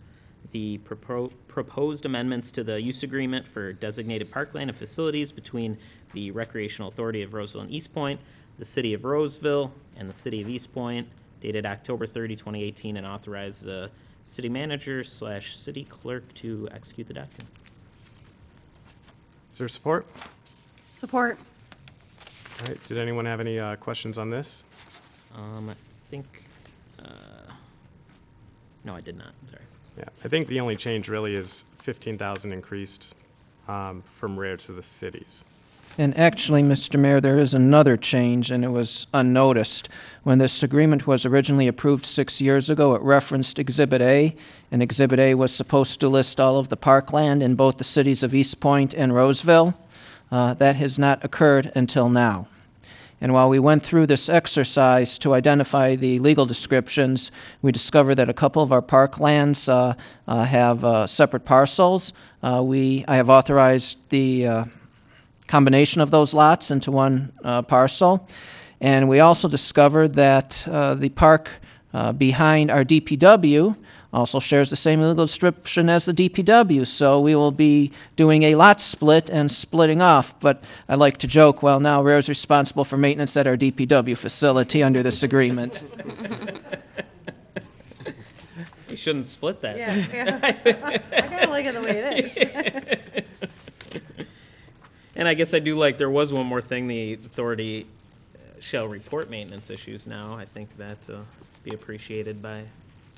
the proposed amendments to the use agreement for designated parkland and facilities between the Recreational Authority of Roseville and Eastpointe, the City of Roseville, and the City of Eastpointe, dated October 30, 2018, and authorize the city manager / city clerk to execute the document. Is there support? Support. All right, did anyone have any questions on this? I think, no, I did not, sorry. Yeah, I think the only change really is 15,000 increased from rare to the cities. And actually, Mr. Mayor, there is another change, and it was unnoticed. When this agreement was originally approved 6 years ago, it referenced Exhibit A, and Exhibit A was supposed to list all of the parkland in both the cities of Eastpointe and Roseville. That has not occurred until now. And while we went through this exercise to identify the legal descriptions, we discovered that a couple of our parklands have separate parcels. I have authorized the combination of those lots into one parcel. And we also discovered that the park behind our DPW also shares the same legal description as the DPW, so we will be doing a lot split and splitting off. But I like to joke, well, now Rare's responsible for maintenance at our DPW facility under this agreement. You shouldn't split that. Yeah. I kind of like it the way it is. And I guess I do like, there was one more thing, the authority shall report maintenance issues now. I think that be appreciated by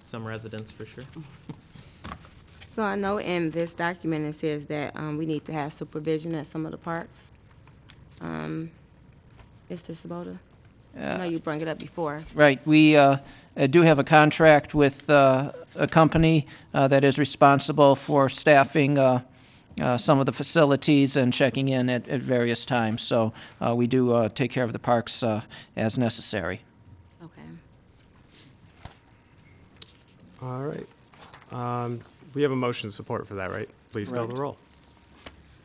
some residents for sure. So I know in this document it says that we need to have supervision at some of the parks. Mr. Sabota? I know you brought it up before. Right. We do have a contract with a company that is responsible for staffing some of the facilities and checking in at various times. So we do take care of the parks as necessary. Okay. All right. We have a motion of support for that, right? Please call the roll.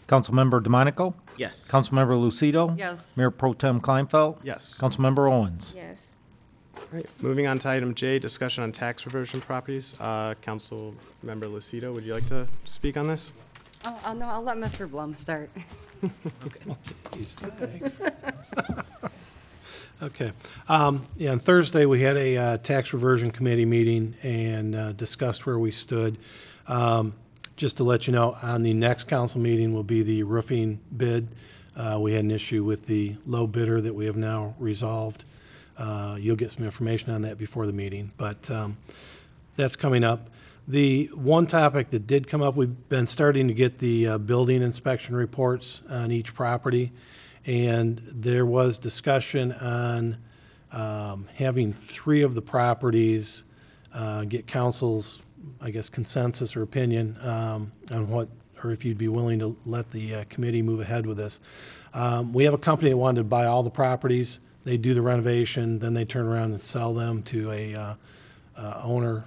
Councilmember DeMonico, Yes. Councilmember Lucido. Yes. Mayor Pro Tem Kleinfeld. Yes. Councilmember Owens. Yes. All right. Moving on to item J, discussion on tax reversion properties. Council Member Lucido, would you like to speak on this? Oh, no, I'll let Mr. Blum start. Thanks. Okay. Yeah, on Thursday, we had a tax reversion committee meeting and discussed where we stood. Just to let you know, on the next council meeting will be the roofing bid. We had an issue with the low bidder that we have now resolved. You'll get some information on that before the meeting, but that's coming up. The one topic that did come up, we've been starting to get the building inspection reports on each property, and there was discussion on having 3 of the properties get council's, I guess, consensus or opinion on what, or if you'd be willing to let the committee move ahead with this. We have a company that wanted to buy all the properties. They do the renovation, then they turn around and sell them to a owner,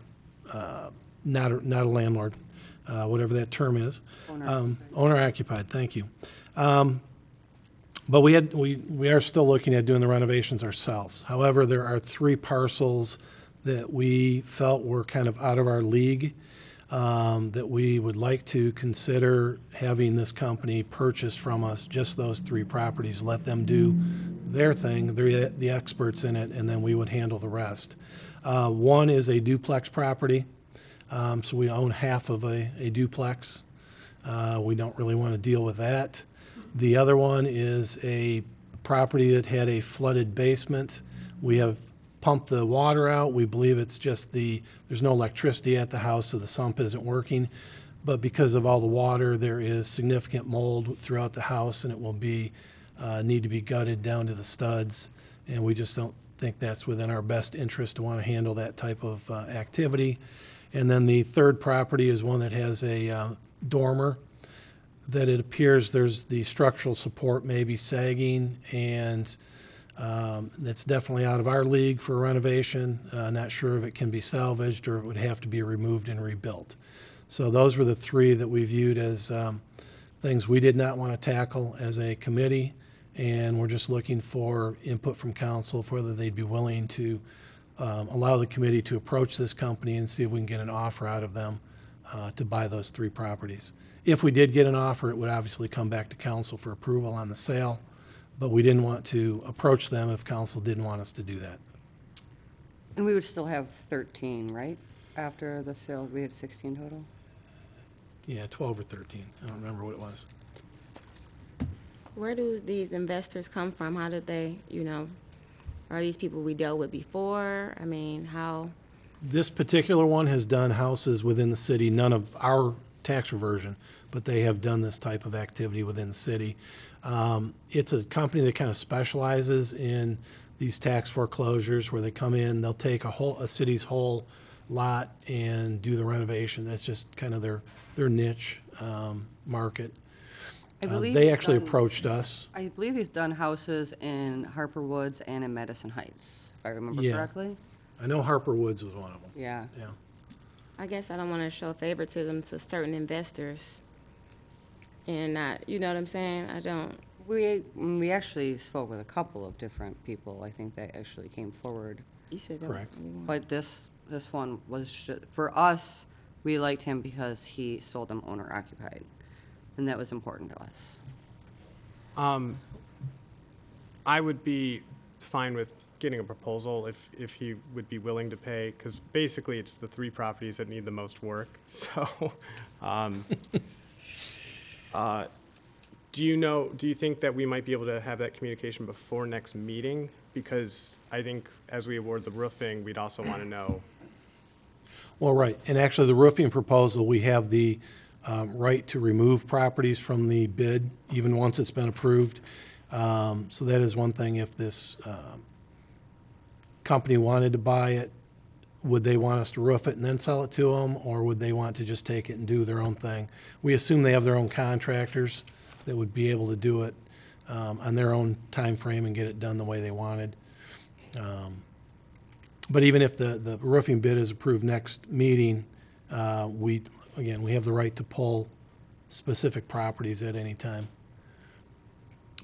not a landlord. whatever that term is. Owner-occupied. Owner-occupied, thank you. But we are still looking at doing the renovations ourselves. However, there are 3 parcels that we felt were kind of out of our league, that we would like to consider having this company purchase from us, just those 3 properties, let them do their thing, they're the experts in it, and then we would handle the rest. One is a duplex property, so we own half of a duplex. We don't really want to deal with that. The other one is a property that had a flooded basement. We have pumped the water out. We believe it's just there's no electricity at the house, so the sump isn't working. But because of all the water, there is significant mold throughout the house, and it will need to be gutted down to the studs. And we just don't think that's within our best interest to want to handle that type of activity. And then the third property is one that has a dormer that it appears there's the structural support may be sagging, and that's definitely out of our league for renovation. Not sure if it can be salvaged or it would have to be removed and rebuilt. So those were the 3 that we viewed as things we did not want to tackle as a committee, and we're just looking for input from council for whether they'd be willing to allow the committee to approach this company and see if we can get an offer out of them to buy those 3 properties. If we did get an offer, it would obviously come back to council for approval on the sale, but we didn't want to approach them if council didn't want us to do that. And we would still have 13, right? After the sale, we had 16 total? Yeah, 12 or 13. I don't remember what it was. Where do these investors come from? How did they, are these people we dealt with before? I mean, how? This particular one has done houses within the city, none of our tax reversion, but they have done this type of activity within the city. It's a company that kind of specializes in these tax foreclosures where they come in, they'll take a city's whole lot and do the renovation. That's just kind of their niche market. I believe They he's actually done- approached us. I believe he's done houses in Harper Woods and in Madison Heights, if I remember Yeah. correctly. I know Harper Woods was one of them. Yeah. Yeah. I guess I don't want to show favoritism to certain investors and not, you know what I'm saying? I don't. We actually spoke with a couple of different people, I think, that actually came forward. You said that Correct. was the only one. But this one was, for us, we liked him because he sold them owner occupied, and that was important to us. I would be fine with getting a proposal if he would be willing to pay, because basically it's the 3 properties that need the most work. So, do you think that we might be able to have that communication before next meeting? Because I think as we award the roofing, we'd also want to know. Well, right, and actually the roofing proposal, we have the right to remove properties from the bid, even once it's been approved. So that is one thing. If this company wanted to buy it, would they want us to roof it and then sell it to them, or would they want to just take it and do their own thing? We assume they have their own contractors that would be able to do it on their own time frame and get it done the way they wanted. But even if the roofing bid is approved next meeting, we have the right to pull specific properties at any time.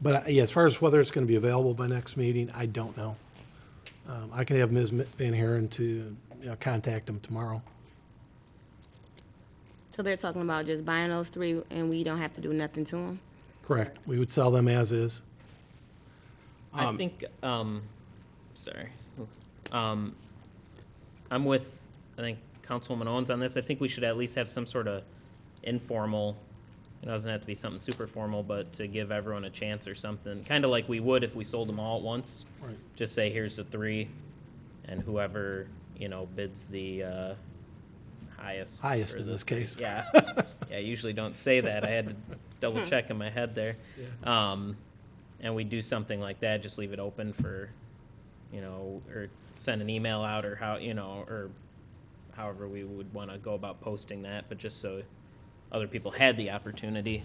But yeah, as far as whether it's going to be available by next meeting, I don't know. I can have Ms. Van Haren to contact them tomorrow. So they're talking about just buying those 3 and we don't have to do nothing to them? Correct. We would sell them as is. I think, sorry. I'm with, I think, Councilwoman Owens on this. I think we should at least have some sort of informal, it doesn't have to be something super formal, but to give everyone a chance or something, kind of like we would if we sold them all at once. Right. Just say, here's the 3, and whoever, bids the highest. Highest for in the this 3. case. Yeah. Yeah, I usually don't say that. I had to double check in my head there. And we do something like that, just leave it open for, or send an email out or how, or however we would want to go about posting that, but just so other people had the opportunity.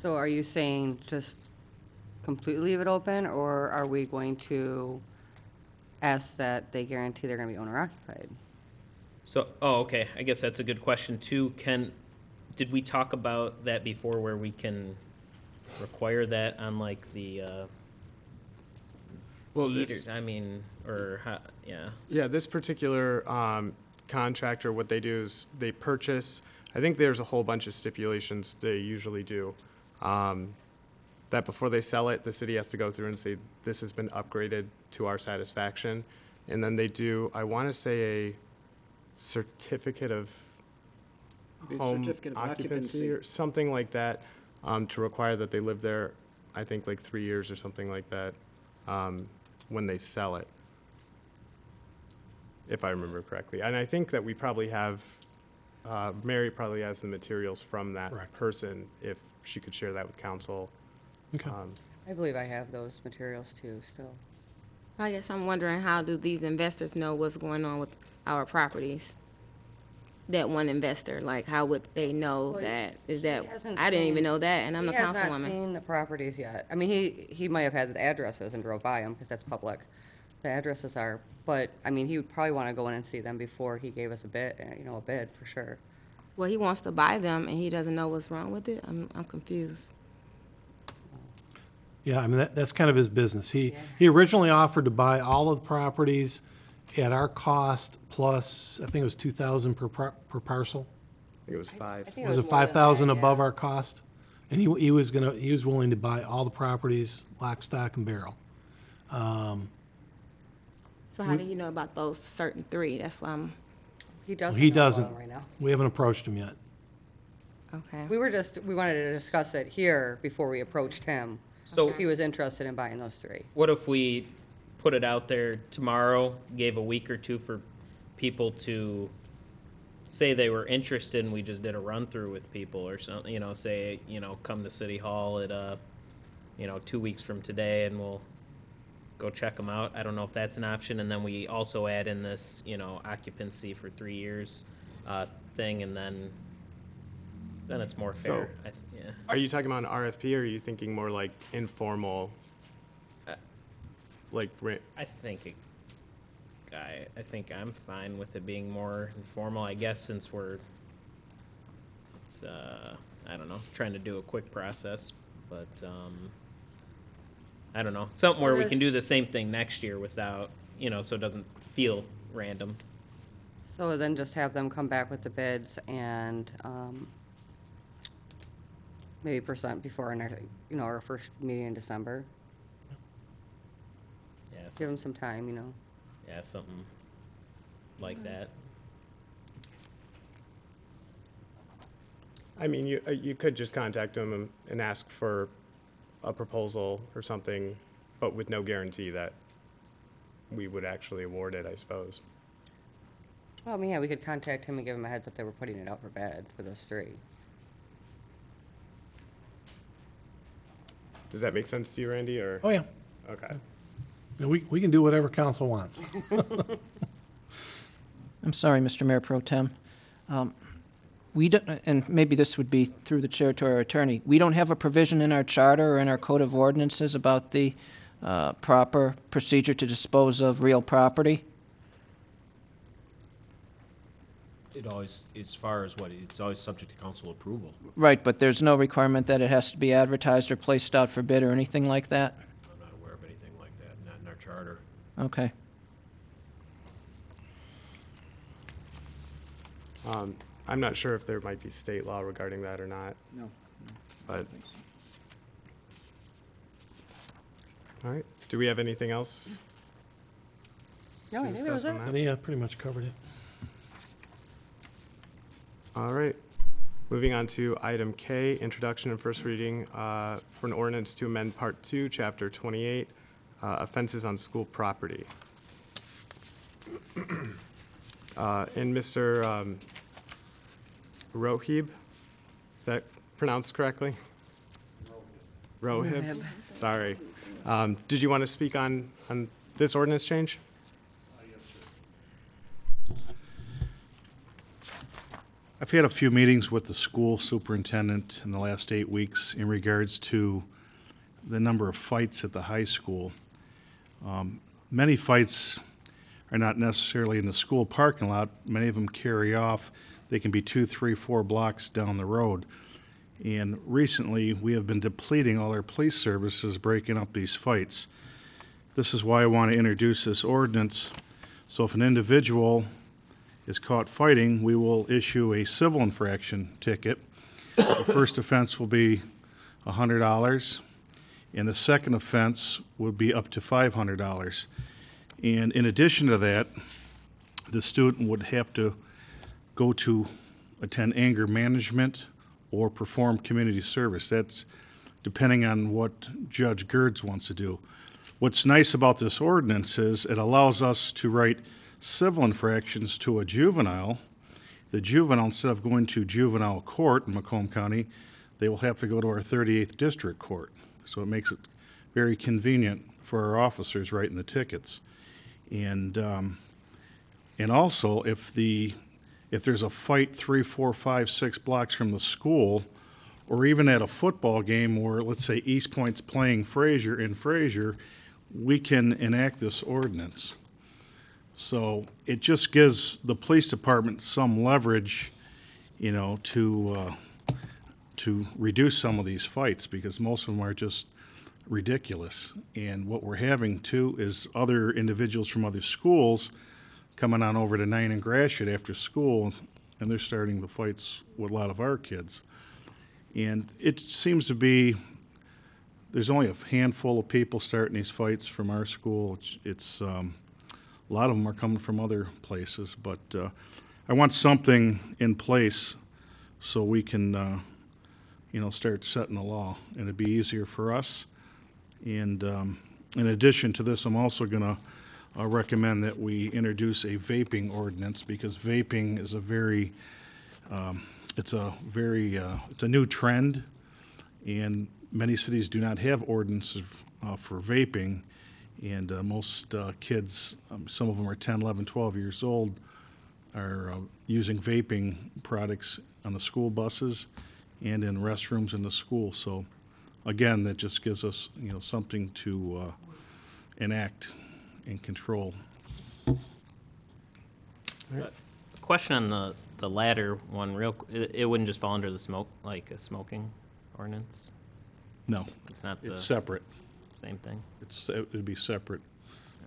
So are you saying just completely leave it open, or are we going to ask that they guarantee they're going to be owner occupied? So, okay, I guess that's a good question too. Did we talk about that before where we can require that on like the, Well, heat this, or- I mean, or how, yeah. yeah, this particular contractor, what they do is they purchase, I think there's a whole bunch of stipulations they usually do. That before they sell it, the city has to go through and say, this has been upgraded to our satisfaction. And then they do, I want to say, a certificate of home certificate of occupancy or something like that, to require that they live there, I think like 3 years or something like that, when they sell it, if I remember correctly. And I think that we probably have, Mary probably has the materials from that Correct. person, if she could share that with council. Okay. I believe I have those materials too, still. I guess I'm wondering, how do these investors know what's going on with our properties? That one investor, like, how would they know Well, that? Is he that, hasn't I didn't even seen- know that, and I'm the He has not councilwoman. seen the properties yet. I mean, he might have had the addresses and drove by them, because that's public. The addresses are, but, I mean, he would probably want to go in and see them before he gave us a bid, a bid, for sure. Well, he wants to buy them, and he doesn't know what's wrong with it? I'm confused. Yeah, I mean, that's kind of his business. He originally offered to buy all of the properties at our cost plus, I think it was 2,000 per parcel. I think it was 5. I think Was it it more than 5,000 that, above yeah. our cost? And he was willing to buy all the properties, lock, stock, and barrel. So how do you know about those certain three? That's why I'm, He doesn't He know about doesn't. them right now. We haven't approached him yet. okay. We wanted to discuss it here before we approached him, So if he was interested in buying those 3. what if we put it out there tomorrow, gave a week or two for people to say they were interested, and we just did a run-through with people or something, say, come to City Hall at, 2 weeks from today, and we'll go check them out. I don't know if that's an option, and then we also add in this, occupancy for 3 years, thing, and then it's more fair. Yeah. Are you talking about an RFP, or are you thinking more like informal? Like, I think I'm fine with it being more informal, I guess, since it's, I don't know, trying to do a quick process, but, I don't know, something where we can do the same thing next year without, so it doesn't feel random. So then just have them come back with the bids and, maybe present before our next, our first meeting in December. Yeah, Give them some time, yeah, something like that. I mean, you could just contact them and ask for a proposal or something, but with no guarantee that we would actually award it, I suppose. Well, I mean, yeah, we could contact him and give him a heads up that we're putting it out for bid for those 3. Does that make sense to you, Randy, or? Oh, yeah. Okay. Yeah, we can do whatever council wants. I'm sorry, Mr. Mayor Pro Tem. We don't, and maybe this would be through the chair to our attorney, we don't have a provision in our charter or in our code of ordinances about the proper procedure to dispose of real property. It always, as far as it's always subject to council approval. Right, but there's no requirement that it has to be advertised or placed out for bid or anything like that? I'm not aware of anything like that, not in our charter. Okay. I'm not sure if there might be state law regarding that or not. No. But, all right. Do we have anything else No, to I think that was discuss it. on that? Yeah, pretty much covered it. All right. Moving on to item K, introduction and first reading for an ordinance to amend Part 2, Chapter 28, offenses on school property. And Mr. Rohib, is that pronounced correctly? Rohib. Sorry. Did you want to speak on this ordinance change? I've had a few meetings with the school superintendent in the last 8 weeks in regards to the number of fights at the high school. Many fights are not necessarily in the school parking lot. Many of them carry off. They can be 2, 3, 4 blocks down the road. And recently, we have been depleting all our police services, breaking up these fights. This is why I want to introduce this ordinance. So if an individual is caught fighting, we will issue a civil infraction ticket. The first offense will be $100, and the second offense would be up to $500. And in addition to that, the student would have to go to attend anger management or perform community service. That's depending on what Judge Gerds wants to do. What's nice about this ordinance is it allows us to write civil infractions to a juvenile. The juvenile, instead of going to juvenile court in Macomb County, they will have to go to our 38th District Court. So it makes it very convenient for our officers writing the tickets. And also, if there's a fight 3, 4, 5, 6 blocks from the school, or even at a football game where, let's say, Eastpointe's playing Fraser in Fraser, we can enact this ordinance. So it just gives the police department some leverage, you know, to reduce some of these fights, because most of them are just ridiculous. And what we're having, too, is other individuals from other schools coming on over to 9 and Gratiot after school, and they're starting the fights with a lot of our kids. And it seems to be, there's only a handful of people starting these fights from our school. It's a lot of them are coming from other places, but I want something in place so we can, you know, start setting the law, and it'd be easier for us. And in addition to this, I'm also going to recommend that we introduce a vaping ordinance, because vaping is a very, it's a new trend, and many cities do not have ordinances for vaping, and most kids, some of them are 10, 11, 12 years old, are using vaping products on the school buses and in restrooms in the school. So again, that just gives us, you know, something to enact and control. Question on the latter one, it wouldn't just fall under the a smoking ordinance? No, It's not it's separate. same thing? It'd be separate.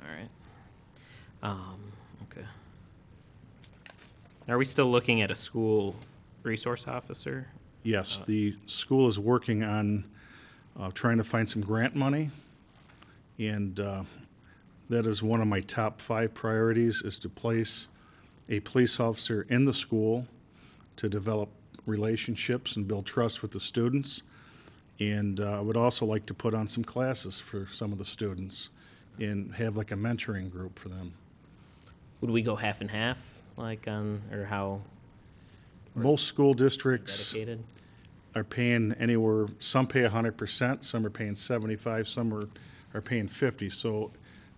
All right. Okay. Are we still looking at a school resource officer? Yes, the school is working on trying to find some grant money, and that is one of my top 5 priorities, is to place a police officer in the school to develop relationships and build trust with the students. And I would also like to put on some classes for some of the students and have like a mentoring group for them. Would we go half and half, like or how Most school districts dedicated? are paying anywhere, some pay 100%, some are paying 75, some are paying 50. So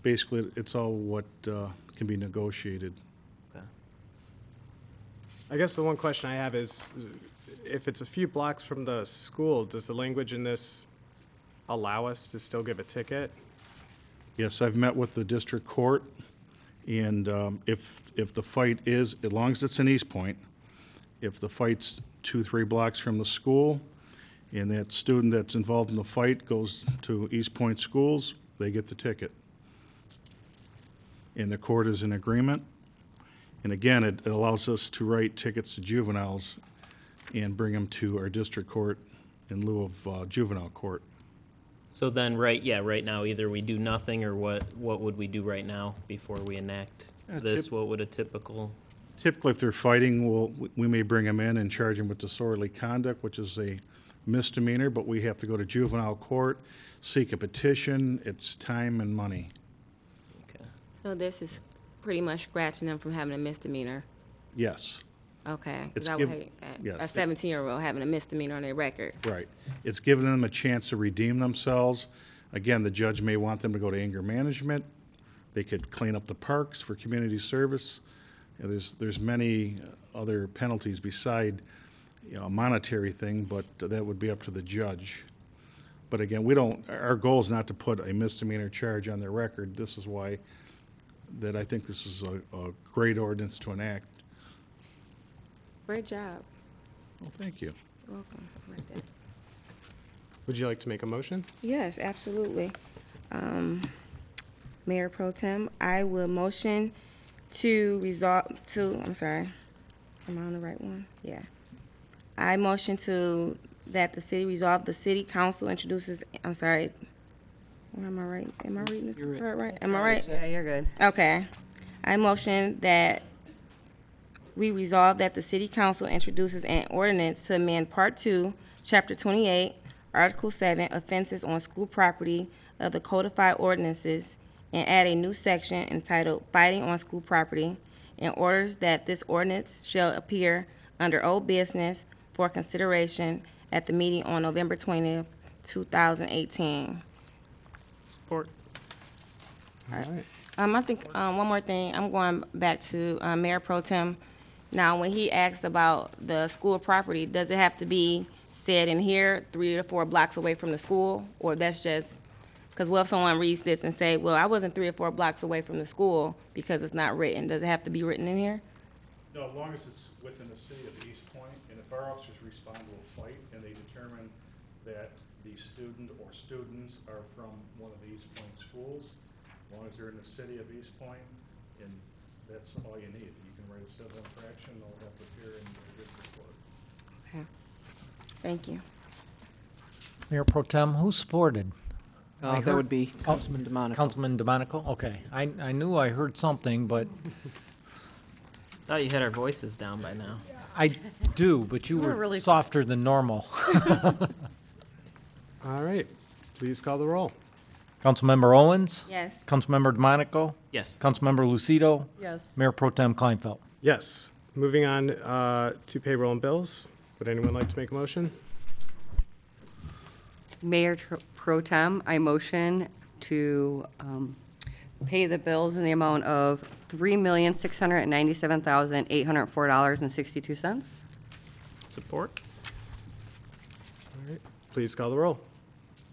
basically, it's all what can be negotiated. Okay. I guess the one question I have is, if it's a few blocks from the school, does the language in this allow us to still give a ticket? Yes, I've met with the district court, and if the fight is, as long as it's in Eastpointe, if the fight's 2, 3 blocks from the school, and that student that's involved in the fight goes to Eastpointe schools, they get the ticket. And the court is in agreement. And again, it allows us to write tickets to juveniles and bring them to our district court in lieu of juvenile court. So then, right now, either we do nothing, or what would we do right now before we enact this? What would a typical? Typically, if they're fighting, we may bring them in and charge them with disorderly conduct, which is a misdemeanor, but we have to go to juvenile court, seek a petition. It's time and money. Okay. So this is pretty much scratching them from having a misdemeanor. Yes. Okay. It's Because I would hate that. yes. A 17-year-old having a misdemeanor on their record. Right. It's giving them a chance to redeem themselves. Again, the judge may want them to go to anger management. They could clean up the parks for community service. You know, there's many other penalties beside, you know, a monetary thing, but that would be up to the judge. But again, our goal is not to put a misdemeanor charge on their record. This is why that I think this is a great ordinance to enact. Great job. Well, thank you. Welcome. I like that. Would you like to make a motion? Yes, absolutely. Mayor Pro Tem, I will motion to I'm sorry, am I on the right one? Yeah. I motion that the city resolve, the city council introduces, I'm sorry, where am I right? Am I reading this right? Am I right? Yeah, you're good. Okay. I motion that we resolve that the city council introduces an ordinance to amend Part 2, Chapter 28, Article 7, offenses on school property of the codified ordinances, and add a new section entitled Fighting on School Property, and orders that this ordinance shall appear under old business for consideration at the meeting on November 20th, 2018. Support. All right. I think one more thing. I'm going back to Mayor Pro Tem. Now, when he asked about the school property, does it have to be said in here, 3 to 4 blocks away from the school, or that's just because what if someone reads this and say, "Well, I wasn't 3 or 4 blocks away from the school," because it's not written? Does it have to be written in here? No, as long as it's within the city of Eastpointe, and if our officers respond to a fight and they determine that the student or students are from one of the Eastpointe schools, as long as they're in the city of Eastpointe, and that's all you need. You can write a civil infraction, they'll have to appear in the district court. Okay. Thank you. Mayor Pro Tem, who supported? That would be Councilman DeMonico. Councilman DeMonico? Okay. I knew I heard something, but Thought you had our voices down by now. I do, but you were were really- softer than normal. All right. Please call the roll. Councilmember Owens? Yes. Councilmember DeMonico? Yes. Councilmember Lucido? Yes. Mayor Pro Tem Kleinfeld? Yes. Moving on to payroll and bills. Would anyone like to make a motion? Mayor Pro Tem, I motion to pay the bills in the amount of $3,697,804.62. Support? All right. Please call the roll.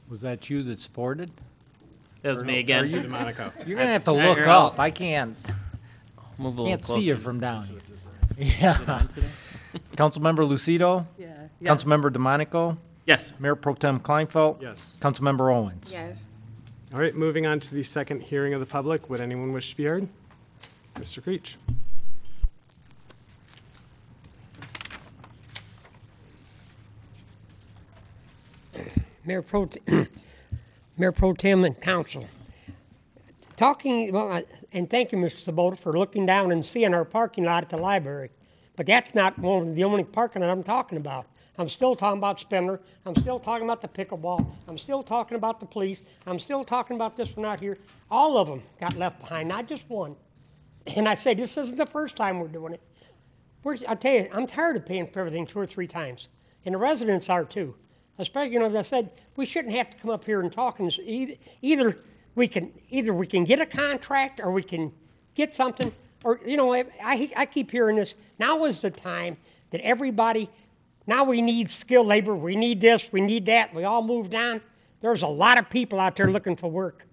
Was that you that supported? That was Or me no, again. Are you, DeMonico? You're gonna have to I- look here, I'll- up. I can't Move a little see closer. you from down here. Yeah. Councilmember Lucido? Yeah. Councilmember DeMonico? Yes. Mayor Pro Tem Kleinfeld? Yes. Councilmember Owens? Yes. All right. Moving on to the second hearing of the public. Would anyone wish to be heard? Mr. Creech. Mayor Pro Tem and Council. And thank you, Mr. Sabota, for looking down and seeing our parking lot at the library. But that's not the only parking lot I'm talking about. I'm still talking about Spindler. I'm still talking about the pickleball. I'm still talking about the police. I'm still talking about this one out here. All of them got left behind, not just one. And I say, this isn't the first time we're doing it. I tell you, I'm tired of paying for everything 2 or 3 times. And the residents are too. Especially, as I said, we shouldn't have to come up here and talk. And either we can get a contract, or we can get something, or I keep hearing this. Now is the time that everybody. Now we need skilled labor. We need this. We need that. We all moved on. There's a lot of people out there looking for work.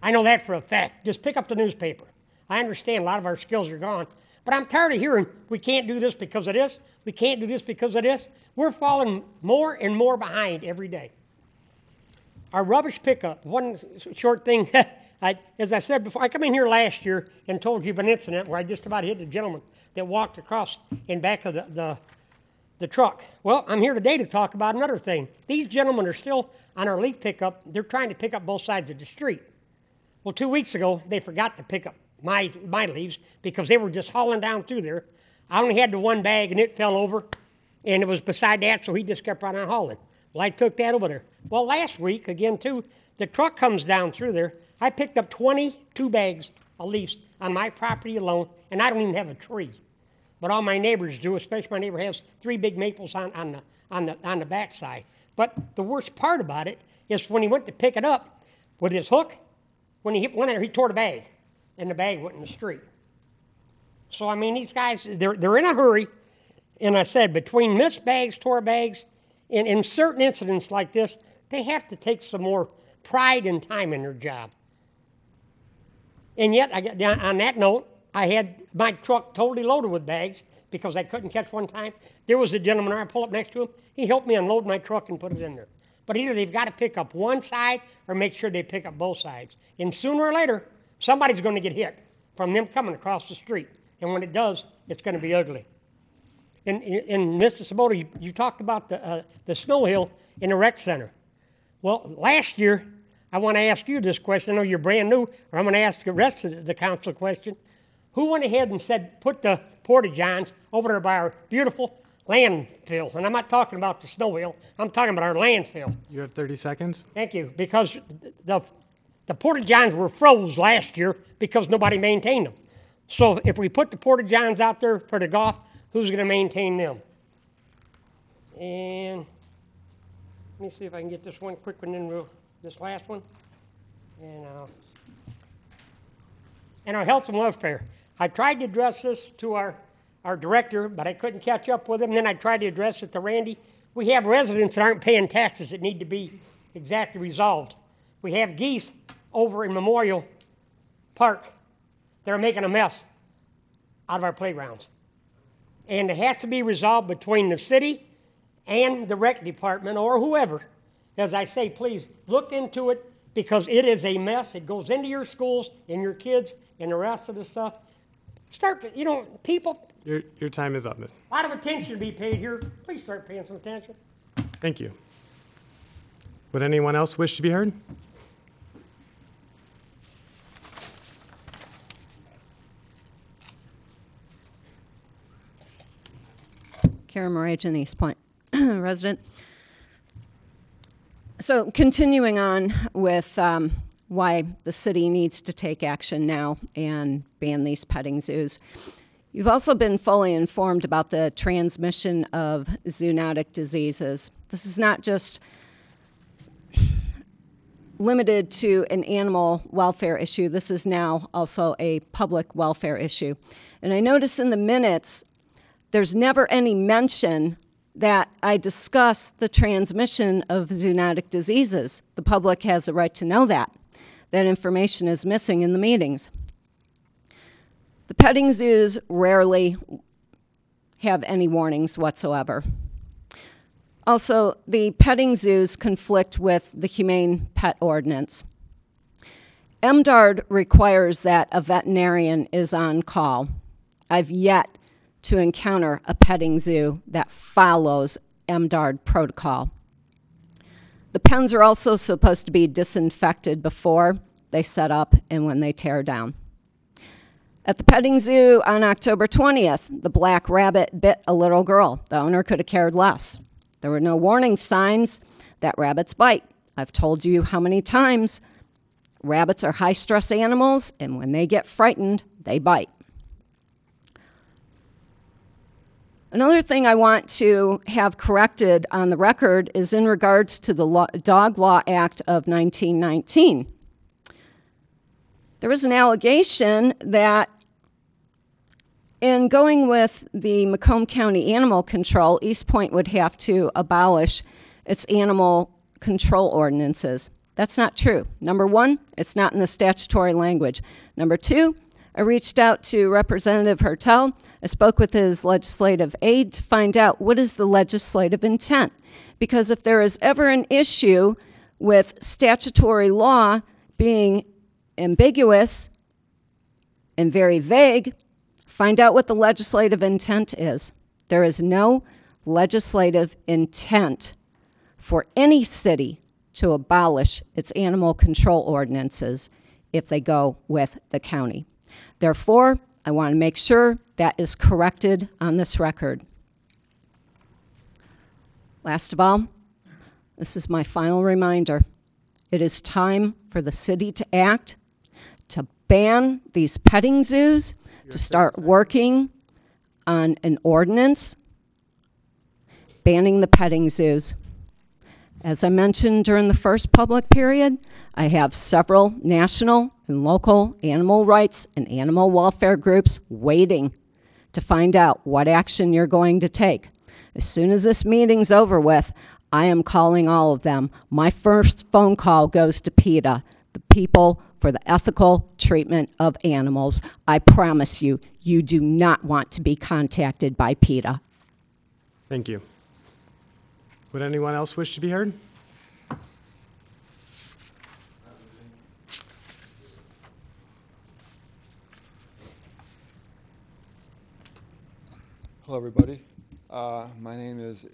I know that for a fact. Just pick up the newspaper. I understand a lot of our skills are gone. But I'm tired of hearing we can't do this because of this. We can't do this because of this. We're falling more and more behind every day. Our rubbish pickup, one short thing, as I said before, I come in here last year and told you of an incident where I just about hit the gentleman that walked across in back of the truck. Well, I'm here today to talk about another thing. These gentlemen are still on our leaf pickup. They're trying to pick up both sides of the street. Well, 2 weeks ago, they forgot to pick up my leaves because they were just hauling down through there. I only had the one bag, and it fell over, and it was beside that, so he just kept right on hauling. Well, I took that over there. Well, last week, again, too, the truck comes down through there. I picked up 22 bags of leaves on my property alone, and I don't even have a tree. But all my neighbors do, especially my neighbor has 3 big maples on the backside. But the worst part about it is when he went to pick it up with his hook, when he hit one there, he tore the bag, and the bag went in the street. So, I mean, these guys, they're in a hurry. And I said, between missed bags, tore bags, and in certain incidents like this, they have to take some more pride and time in their job. And yet, on that note, I had my truck totally loaded with bags because I couldn't catch one time. There was a gentleman there, I pulled up next to him. He helped me unload my truck and put it in there. But either they've got to pick up one side or make sure they pick up both sides. And sooner or later, somebody's going to get hit from them coming across the street. And when it does, it's going to be ugly. And Mr. Sabota, you talked about the snow hill in the rec center. Well, last year, I want to ask you this question. I know you're brand new, or I'm going to ask the rest of the council a question. Who went ahead and said, put the porta-johns over there by our beautiful landfill? And I'm not talking about the snow hill. I'm talking about our landfill. You have 30 seconds. Thank you. Because the porta-johns were froze last year because nobody maintained them. So if we put the porta-johns out there for the golf, who's going to maintain them? And let me see if I can get this one quick one in this last one. And our health and welfare. I tried to address this to our director, but I couldn't catch up with him. Then I tried to address it to Randy. We have residents that aren't paying taxes that need to be exactly resolved. We have geese over in Memorial Park that are making a mess out of our playgrounds. And it has to be resolved between the city and the rec department or whoever. As I say, please look into it because it is a mess. It goes into your schools and your kids and the rest of the stuff. People, Your time is up, Miss. a lot of attention to be paid here. Please start paying some attention. Thank you. Would anyone else wish to be heard? Karen Morajan, Eastpointe resident. So continuing on with why the city needs to take action now and ban these petting zoos. You've also been fully informed about the transmission of zoonotic diseases. This is not just limited to an animal welfare issue. This is now also a public welfare issue. And I notice in the minutes, there's never any mention that I discuss the transmission of zoonotic diseases. The public has a right to know that. That information is missing in the meetings. The petting zoos rarely have any warnings whatsoever. Also, the petting zoos conflict with the Humane Pet Ordinance. MDARD requires that a veterinarian is on call. I've yet to encounter a petting zoo that follows MDARD protocol. The pens are also supposed to be disinfected before they set up and when they tear down. At the petting zoo on October 20th, the black rabbit bit a little girl. The owner could have cared less. There were no warning signs that rabbits bite. I've told you how many times rabbits are high-stress animals, and when they get frightened, they bite. Another thing I want to have corrected on the record is in regards to the Dog Law Act of 1919. There was an allegation that in going with the Macomb County Animal Control, Eastpointe would have to abolish its animal control ordinances. That's not true. Number one, it's not in the statutory language. Number two, I reached out to Representative Hertel. I spoke with his legislative aide to find out what is the legislative intent. Because if there is ever an issue with statutory law being ambiguous and very vague, find out what the legislative intent is. There is no legislative intent for any city to abolish its animal control ordinances if they go with the county. Therefore, I want to make sure that is corrected on this record. Last of all, this is my final reminder. It is time for the city to act, to ban these petting zoos, to start working on an ordinance banning the petting zoos. As I mentioned during the first public period, I have several national and local animal rights and animal welfare groups waiting to find out what action you're going to take. As soon as this meeting's over with, I am calling all of them. My first phone call goes to PETA, the People for the ethical treatment of animals. I promise you, you do not want to be contacted by PETA. Thank you. Would anyone else wish to be heard? Hello, everybody. My name is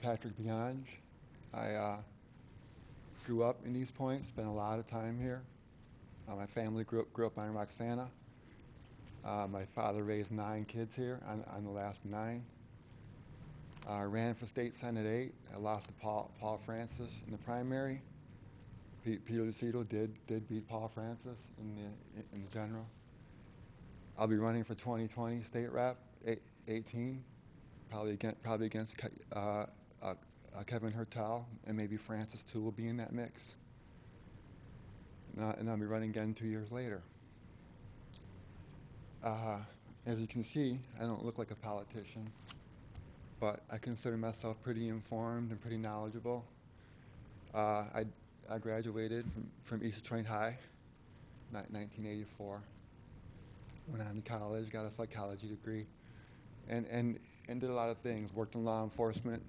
Patrick Biange. I grew up in Eastpointe, spent a lot of time here. My family grew up on Roxana. My father raised 9 kids here. I'm the last 9. I ran for state Senate 8. I lost to Paul Francis in the primary. Peter Lucido did beat Paul Francis in the general. I'll be running for 2020 state rep 18, probably against Kevin Hertel, and maybe Francis too will be in that mix. And I'll be running again 2 years later. As you can see, I don't look like a politician, but I consider myself pretty informed and pretty knowledgeable. I graduated from Eastpointe High, 1984. Went on to college, got a psychology degree, and did a lot of things. Worked in law enforcement.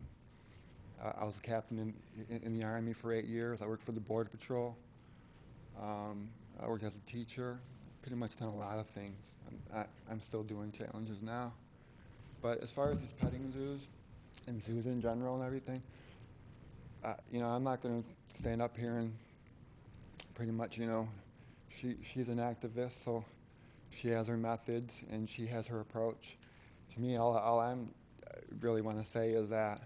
I was a captain in the Army for 8 years. I worked for the Border Patrol. I worked as a teacher. Pretty much done a lot of things. I'm still doing challenges now. But as far as these petting zoos and zoos in general and everything, I'm not going to stand up here and pretty much, she's an activist, so she has her methods and she has her approach. To me, all I really want to say is that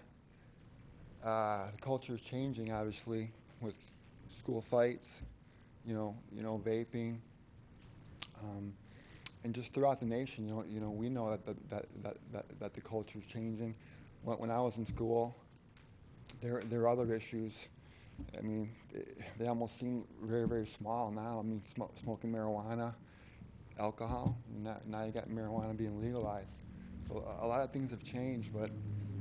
the culture is changing, obviously, with school fights, vaping, and just throughout the nation. We know that the culture is changing. When I was in school, there are other issues. I mean, they almost seem very, very small now. I mean, smoking marijuana, alcohol. Now you got marijuana being legalized. So a lot of things have changed, but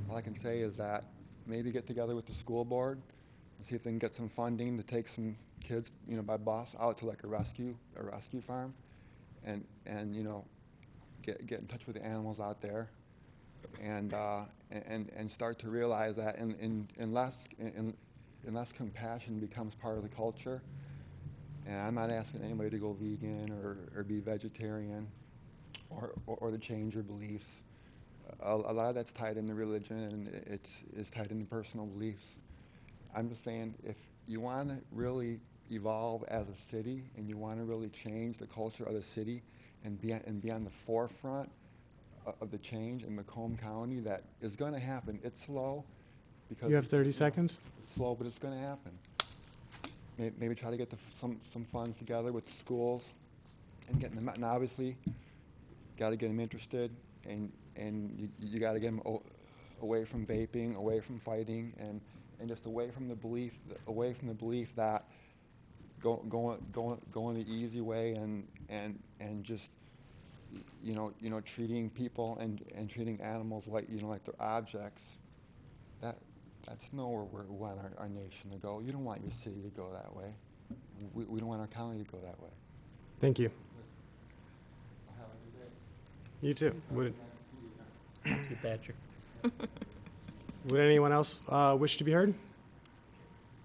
all I can say is that maybe get together with the school board and see if they can get some funding to take some kids, by bus out to like a rescue farm, and get in touch with the animals out there, and start to realize that unless compassion becomes part of the culture. And I'm not asking anybody to go vegan or be vegetarian or to change your beliefs. A lot of that's tied into religion, and it's tied into personal beliefs. I'm just saying, if you want to really evolve as a city and you want to really change the culture of the city and be on the forefront of the change in Macomb County, that is going to happen. It's slow. Because You have 30 seconds. It's slow, but it's going to happen. Maybe try to get some funds together with the schools and getting them out. And obviously, got to get them interested, and you got to get them away from vaping, away from fighting, and just away from the belief that going the easy way and just treating people and treating animals like like they're objects. That's nowhere where we want our nation to go. You don't want your city to go that way. We don't want our county to go that way. Thank you. Have a good day. You too. Thank you, Patrick. Would anyone else wish to be heard?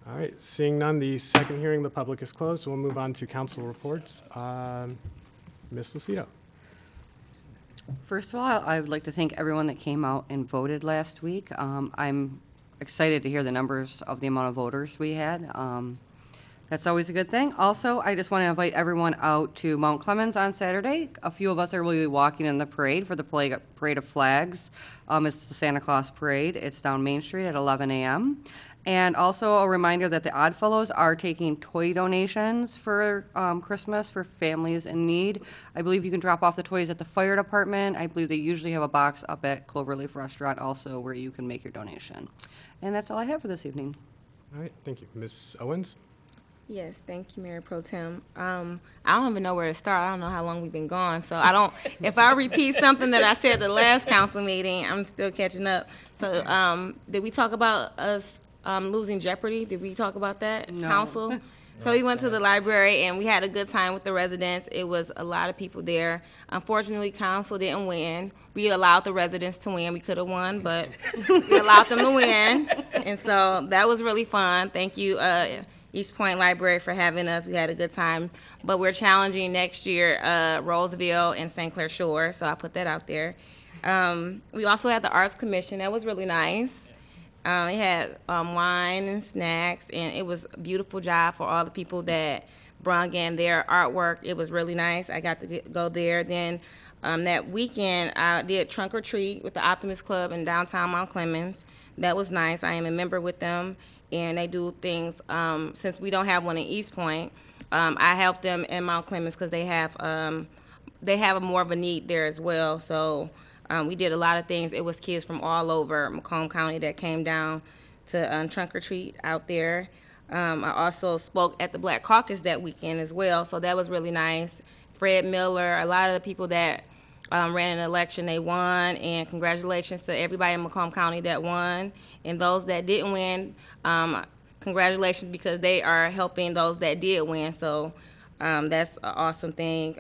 All right, seeing none, the second hearing of the public is closed. We'll move on to council reports. Ms. Lucido. First of all, I would like to thank everyone that came out and voted last week. I'm excited to hear the numbers of the amount of voters we had. That's always a good thing. Also, I just want to invite everyone out to Mount Clemens on Saturday. A few of us will be walking in the parade for the Parade of Flags. It's the Santa Claus Parade. It's down Main Street at 11 a.m. And also a reminder that the Oddfellows are taking toy donations for Christmas for families in need. I believe you can drop off the toys at the fire department. I believe they usually have a box up at Cloverleaf Restaurant also where you can make your donation. And that's all I have for this evening. All right, thank you. Ms. Owens? Yes, thank you, Mayor Pro Tem. I don't even know where to start. I don't know how long we've been gone, so I don't. If I repeat something that I said at the last council meeting, I'm still catching up. So, did we talk about us losing Jeopardy? Did we talk about that, No. council? So we went to the library and we had a good time with the residents. It was a lot of people there. Unfortunately, council didn't win. We allowed the residents to win. We could have won, but we allowed them to win. And so that was really fun. Thank you, Eastpointe Library, for having us. We had a good time. But we're challenging next year Roseville and St. Clair Shore, so I put that out there. We also had the Arts Commission. That was really nice. It had wine and snacks, and it was a beautiful job for all the people that brought in their artwork. It was really nice. I got to go there. Then that weekend, I did Trunk or Treat with the Optimist Club in downtown Mount Clemens. That was nice. I am a member with them, and they do things. Since we don't have one in Eastpointe, I help them in Mount Clemens because they have more of a need there as well. So we did a lot of things. It was kids from all over Macomb County that came down to Trunk or Treat out there. I also spoke at the Black Caucus that weekend as well, so that was really nice. Fred Miller, a lot of the people that ran an election, they won, and congratulations to everybody in Macomb County that won. And those that didn't win, congratulations, because they are helping those that did win, so that's an awesome thing.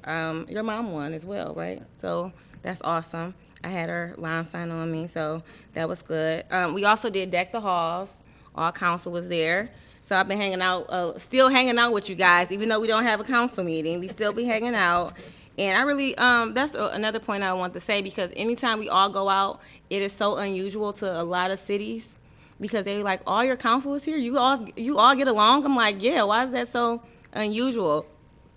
Your mom won as well, right? So that's awesome. I had her line sign on me, so that was good. We also did Deck the Halls. All council was there. So I've been hanging out, still hanging out with you guys, even though we don't have a council meeting. We still be hanging out. And I really, that's another point I want to say, because anytime we all go out, it is so unusual to a lot of cities, because they're like, all your council is here? You all get along? I'm like, yeah, why is that so unusual?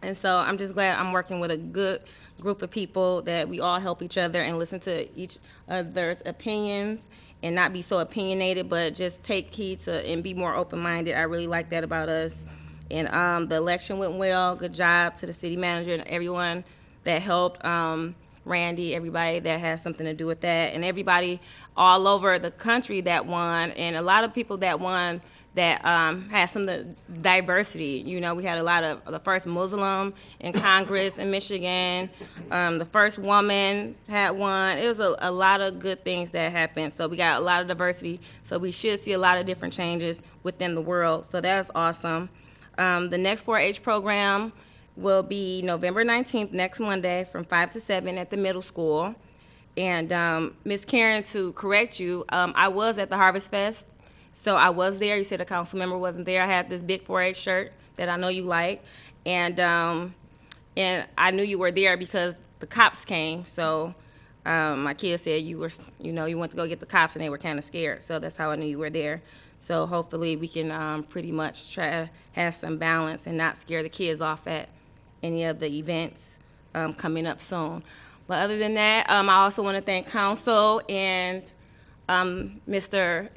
And so I'm just glad I'm working with a good group of people that we all help each other and listen to each other's opinions and not be so opinionated, but just take heed to and be more open-minded. I really like that about us. And the election went well. Good job to the city manager and everyone that helped, Randy, everybody that has something to do with that, and everybody all over the country that won, and a lot of people that won that had some diversity. You know, we had a lot of the first Muslim in Congress in Michigan. The first woman had one. It was a lot of good things that happened. So we got a lot of diversity. So we should see a lot of different changes within the world. So that's awesome. The next 4-H program will be November 19th, next Monday, from 5 to 7 at the middle school. And Ms. Karen, to correct you, I was at the Harvest Fest. So I was there. You said a council member wasn't there. I had this big 4-H shirt that I know you like, and I knew you were there because the cops came. So my kids said you went to go get the cops, and they were kind of scared. So that's how I knew you were there. So hopefully we can pretty much try to have some balance and not scare the kids off at any of the events coming up soon. But other than that, I also want to thank council and Mr.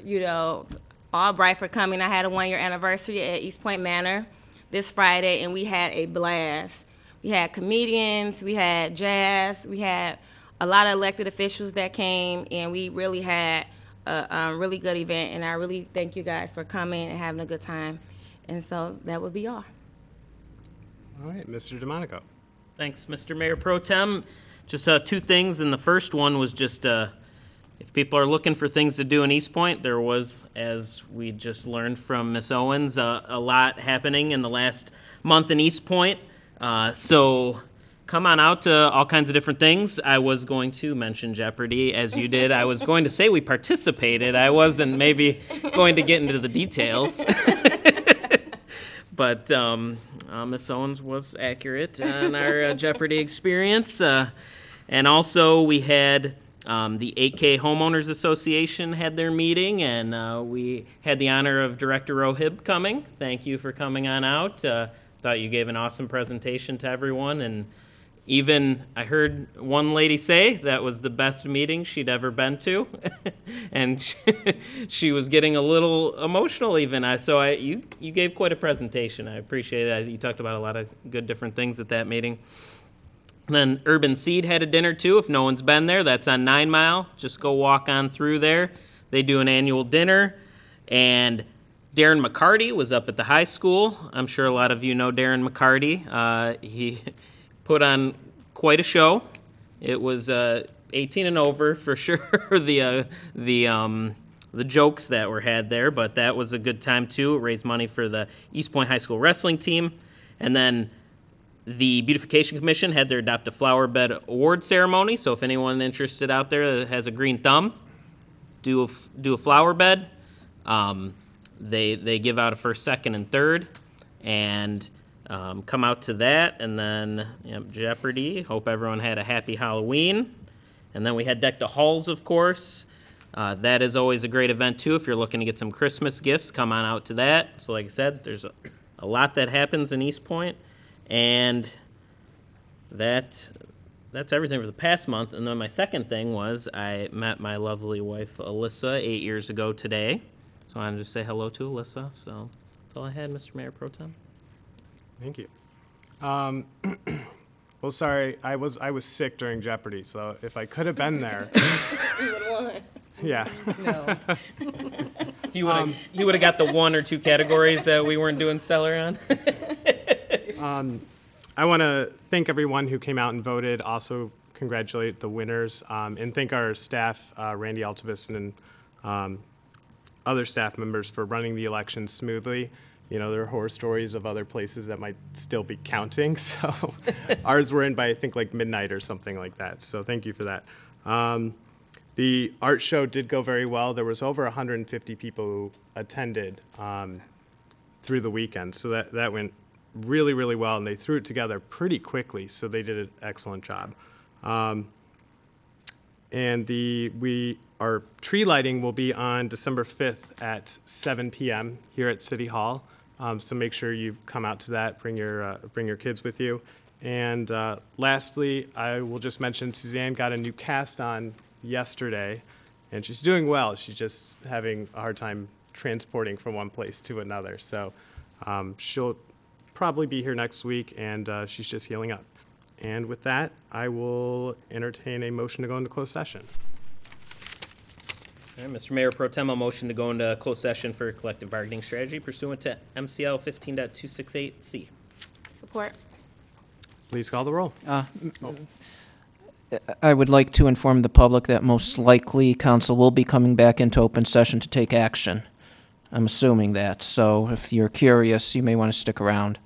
Albright for coming. I had a 1-year anniversary at Eastpointe Manor this Friday, and we had a blast. We had comedians, we had jazz, we had a lot of elected officials that came, and we really had a really good event, and I really thank you guys for coming and having a good time. And so that would be all. All right, Mr. DeMonico. Thanks, Mr. Mayor Pro Tem. Just 2 things, and the first one was just if people are looking for things to do in Eastpointe, there was, as we just learned from Ms. Owens, a lot happening in the last month in Eastpointe. So come on out to all kinds of different things. I was going to mention Jeopardy, as you did. I was going to say we participated. I wasn't maybe going to get into the details. But Ms. Owens was accurate on our Jeopardy experience. And also we had the 8K Homeowners Association had their meeting, and we had the honor of Director Rohib coming. Thank you for coming on out. Thought you gave an awesome presentation to everyone, and even I heard one lady say that was the best meeting she'd ever been to, and she was getting a little emotional even. You gave quite a presentation. I appreciate it. You talked about a lot of good different things at that meeting. And then Urban Seed had a dinner too. If no one's been there, that's on 9 Mile. Just go walk on through there. They do an annual dinner. And Darren McCarty was up at the high school. I'm sure a lot of you know Darren McCarty. He put on quite a show. It was 18 and over for sure. The the jokes that were had there, but that was a good time too. It raised money for the Eastpointe High School wrestling team. And then the Beautification Commission had their Adopt a Flower Bed award ceremony. So if anyone interested out there that has a green thumb, do a flower bed. They give out a first, second, and third, and come out to that. And then Jeopardy. Hope everyone had a happy Halloween. And then we had Deck the Halls, of course. That is always a great event too. If you're looking to get some Christmas gifts, come on out to that. So like I said, there's a lot that happens in Eastpointe, and that's everything for the past month. And then my second thing was I met my lovely wife Alyssa 8 years ago today. So I wanted to say hello to Alyssa. So that's all I had, Mr. Mayor Pro Tem. Thank you. Well, sorry, I was sick during Jeopardy, so if I could have been there. You would have won. Yeah. No. He would have got the one or two categories that we weren't doing stellar on. I want to thank everyone who came out and voted. Also, congratulate the winners, and thank our staff, Randy Altabis and other staff members, for running the election smoothly. You know, there are horror stories of other places that might still be counting, so ours were in by, I think, like midnight or something like that. So thank you for that. The art show did go very well. There was over 150 people who attended through the weekend, so that went really, really well, and they threw it together pretty quickly, so they did an excellent job. And our tree lighting will be on December 5th at 7 p.m. here at City Hall, so make sure you come out to that, bring your kids with you. And lastly, I will just mention Suzanne got a new cast on yesterday, and she's doing well. She's just having a hard time transporting from one place to another. So she'll probably be here next week, and she's just healing up. And with that, I will entertain a motion to go into closed session. All right, Mr. Mayor Pro Tem, a motion to go into closed session for collective bargaining strategy pursuant to MCL 15.268C. Support. Please call the roll. I would like to inform the public that most likely council will be coming back into open session to take action. I'm assuming that, so if you're curious, you may want to stick around.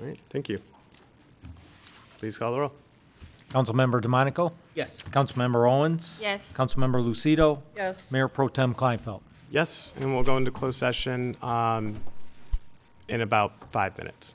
All right, thank you. Please call the roll. Councilmember DeMonico? Yes. Councilmember Owens? Yes. Councilmember Lucido? Yes. Mayor Pro Tem Kleinfeld? Yes, and we'll go into closed session in about 5 minutes.